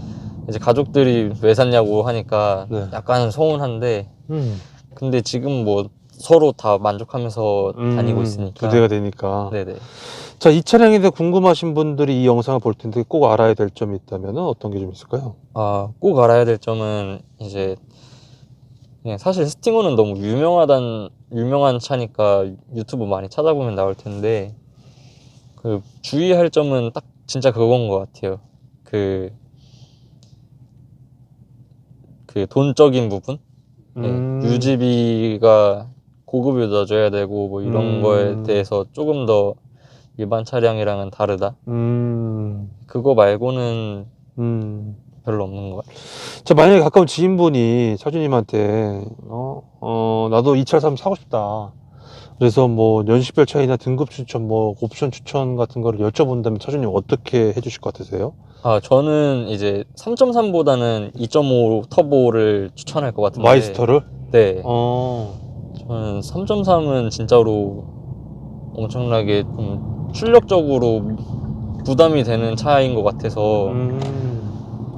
Speaker 1: 이제 가족들이 왜 샀냐고 하니까
Speaker 2: 네.
Speaker 1: 약간 서운한데 근데 지금 뭐 서로 다 만족하면서 다니고 있으니까.
Speaker 2: 두 대가 되니까.
Speaker 1: 네네.
Speaker 2: 자, 이 차량에 대해 궁금하신 분들이 이 영상을 볼 텐데 꼭 알아야 될 점이 있다면 어떤 게 좀 있을까요?
Speaker 1: 꼭 알아야 될 점은 이제 그냥 사실 스팅어는 너무 유명한 차니까 유튜브 많이 찾아보면 나올 텐데 그 주의할 점은 딱 진짜 그건 것 같아요. 그 돈적인 부분? 네, 유지비가 고급을 넣어줘야 되고 뭐 이런 거에 대해서 조금 더 일반 차량이랑은 다르다. 그거 말고는 별로 없는 것 같아요.
Speaker 2: 자, 만약에 가까운 지인분이 차주님한테 나도 이 차를 사고 싶다. 그래서 뭐 연식별 차이나 등급 추천, 뭐 옵션 추천 같은 거를 여쭤본다면 차주님 어떻게 해주실 것 같으세요?
Speaker 1: 저는 이제 3.3보다는 2.5 터보를 추천할 것 같은데.
Speaker 2: 마이스터를?
Speaker 1: 네. 저는 3.3은 진짜로 엄청나게 좀 출력적으로 부담이 되는 차인 것 같아서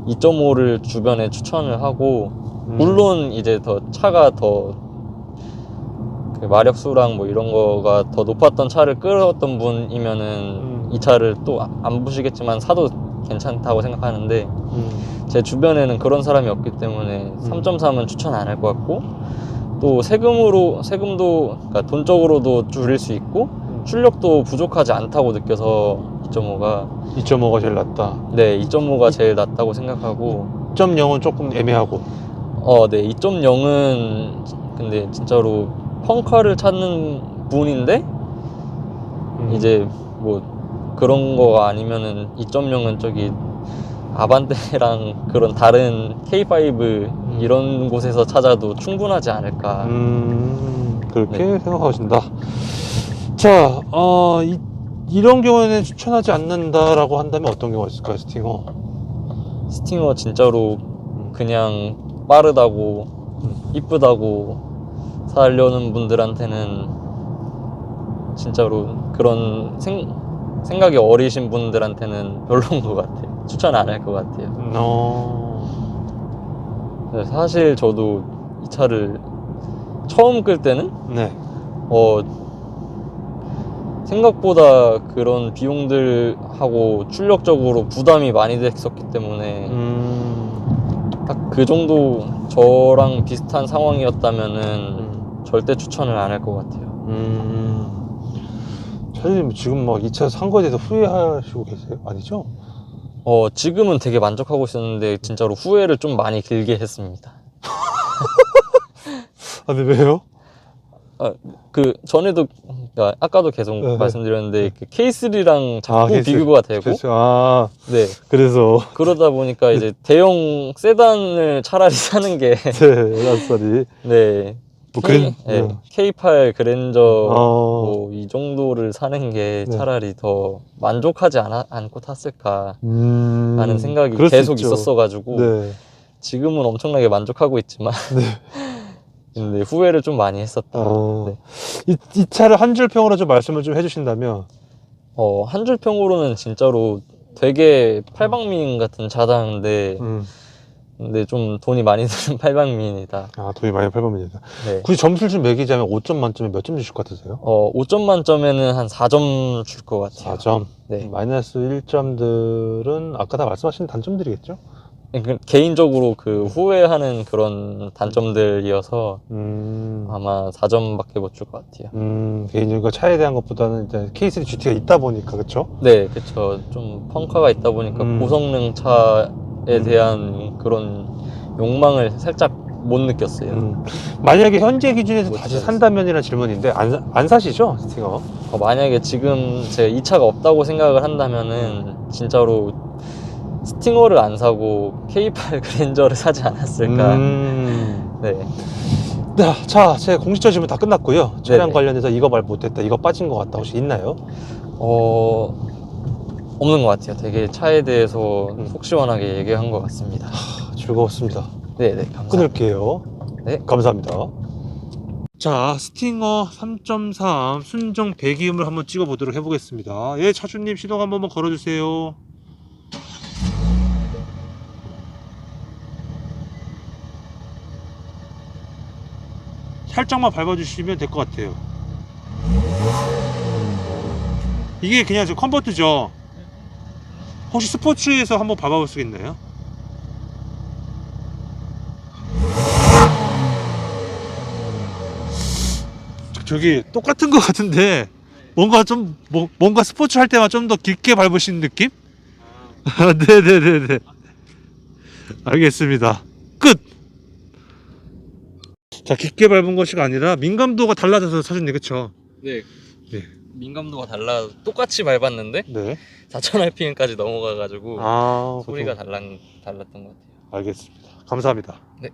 Speaker 1: 2.5를 주변에 추천을 하고 물론 이제 더 차가 더 그 마력수랑 뭐 이런 거가 더 높았던 차를 끌었던 분이면은 이 차를 또 안 보시겠지만 사도 괜찮다고 생각하는데 제 주변에는 그런 사람이 없기 때문에 3.3은 추천 안 할 것 같고 또 세금도 그러니까 돈적으로도 줄일 수 있고 출력도 부족하지 않다고 느껴서 2.5가
Speaker 2: 제일 낫다.
Speaker 1: 네, 2.5가 제일 낫다고 생각하고
Speaker 2: 2.0은 조금 애매하고.
Speaker 1: 네, 2.0은 근데 진짜로 펑카를 찾는 분인데 이제 뭐 그런 거가 아니면은 2.0은 저기 아반떼랑 그런 다른 K5 이런 곳에서 찾아도 충분하지 않을까.
Speaker 2: 그렇게
Speaker 1: 네.
Speaker 2: 생각하신다. 자, 이런 경우에는 추천하지 않는다라고 한다면 어떤 경우가 있을까요, 스팅어?
Speaker 1: 스팅어 진짜로 그냥 빠르다고 이쁘다고 사려는 분들한테는 진짜로 그런 생각이 어리신 분들한테는 별로인 것 같아요. 추천 안 할 것 같아요. 사실 저도 이 차를 처음 끌 때는
Speaker 2: 네.
Speaker 1: 생각보다 그런 비용들하고 출력적으로 부담이 많이 됐었기 때문에 딱 그 정도 저랑 비슷한 상황이었다면은 절대 추천을 안 할 것 같아요.
Speaker 2: 차주님 지금 막 이 차 산 거에 대해서 후회하시고 계세요? 아니죠?
Speaker 1: 지금은 되게 만족하고 있었는데 진짜로 후회를 좀 많이 길게 했습니다.
Speaker 2: 근데 왜요?
Speaker 1: 전에도 그러니까 아까도 계속
Speaker 2: 네.
Speaker 1: 말씀드렸는데 그 K3랑 자꾸
Speaker 2: K3.
Speaker 1: 비교가 되고 네.
Speaker 2: 그래서
Speaker 1: 그러다 보니까 이제 대형 세단을 차라리 사는 게
Speaker 2: 낯설이
Speaker 1: 네.
Speaker 2: 뭐
Speaker 1: K8 그랜저 뭐 이 정도를 사는 게 차라리 더 만족하지 않고 탔을까 라는 생각이 계속 있었어 가지고 지금은 엄청나게 만족하고 있지만 근데 후회를 좀 많이 했었다. 네.
Speaker 2: 이 차를 한 줄 평으로 좀 말씀을 좀 해주신다면.
Speaker 1: 한 줄 평으로는 진짜로 되게 팔방미인 같은 차다는데 근데 좀 돈이 많이 드는 팔방미인이다.
Speaker 2: 돈이 많이 팔방미인이다.
Speaker 1: 네.
Speaker 2: 굳이 점수를 좀 매기자면 5점 만점에 몇 점 주실 것 같으세요?
Speaker 1: 5점 만점에는 한 4점 줄 것 같아요.
Speaker 2: 4점?
Speaker 1: 네.
Speaker 2: 마이너스 1점들은 아까 다 말씀하신 단점들이겠죠?
Speaker 1: 개인적으로 그 후회하는 그런 단점들이어서 아마 4점밖에 못 줄 것 같아요.
Speaker 2: 개인적으로 차에 대한 것보다는 이제 K3 GT가 있다 보니까, 그쵸?
Speaker 1: 네, 그쵸. 좀 펑카가 있다 보니까 고성능 차에 대한 그런 욕망을 살짝 못 느꼈어요.
Speaker 2: 만약에 현재 기준에서
Speaker 1: 못
Speaker 2: 다시
Speaker 1: 찾았어요.
Speaker 2: 산다면이라는 질문인데 안 사시죠? 스팅어?
Speaker 1: 만약에 지금 제가 이 차가 없다고 생각을 한다면은 진짜로 스팅어를 안 사고 K8 그랜저를 사지 않았을까. 네.
Speaker 2: 자, 제 공식적 질문 다 끝났고요. 차량
Speaker 1: 네네.
Speaker 2: 관련해서 이거 말 못했다, 이거 빠진 것 같다, 혹시 있나요?
Speaker 1: 없는 것 같아요. 되게 차에 대해서 속 시원하게 얘기한 것 같습니다.
Speaker 2: 즐거웠습니다.
Speaker 1: 네네. 감사합니다.
Speaker 2: 끊을게요.
Speaker 1: 네.
Speaker 2: 감사합니다. 자, 스팅어 3.3 순정 배기음을 한번 찍어보도록 해보겠습니다. 예, 차주님 시동 한 번만 걸어주세요. 살짝만 밟아주시면 될 것 같아요. 이게 그냥 저 컨버트죠? 혹시 스포츠에서 한번 밟아볼 수 있나요? 저기 똑같은 것 같은데 뭔가 좀 뭔가 스포츠 할 때만 좀 더 깊게 밟으시는 느낌? 네네네네. 알겠습니다. 끝. 자, 깊게 밟은 것이 아니라 민감도가 달라져서 차주님, 그쵸?
Speaker 1: 네.
Speaker 2: 네.
Speaker 1: 민감도가 달라. 똑같이 밟았는데
Speaker 2: 네.
Speaker 1: 4000rpm까지 넘어가가지고 소리가 달랐던 것 같아요.
Speaker 2: 알겠습니다. 감사합니다.
Speaker 1: 네.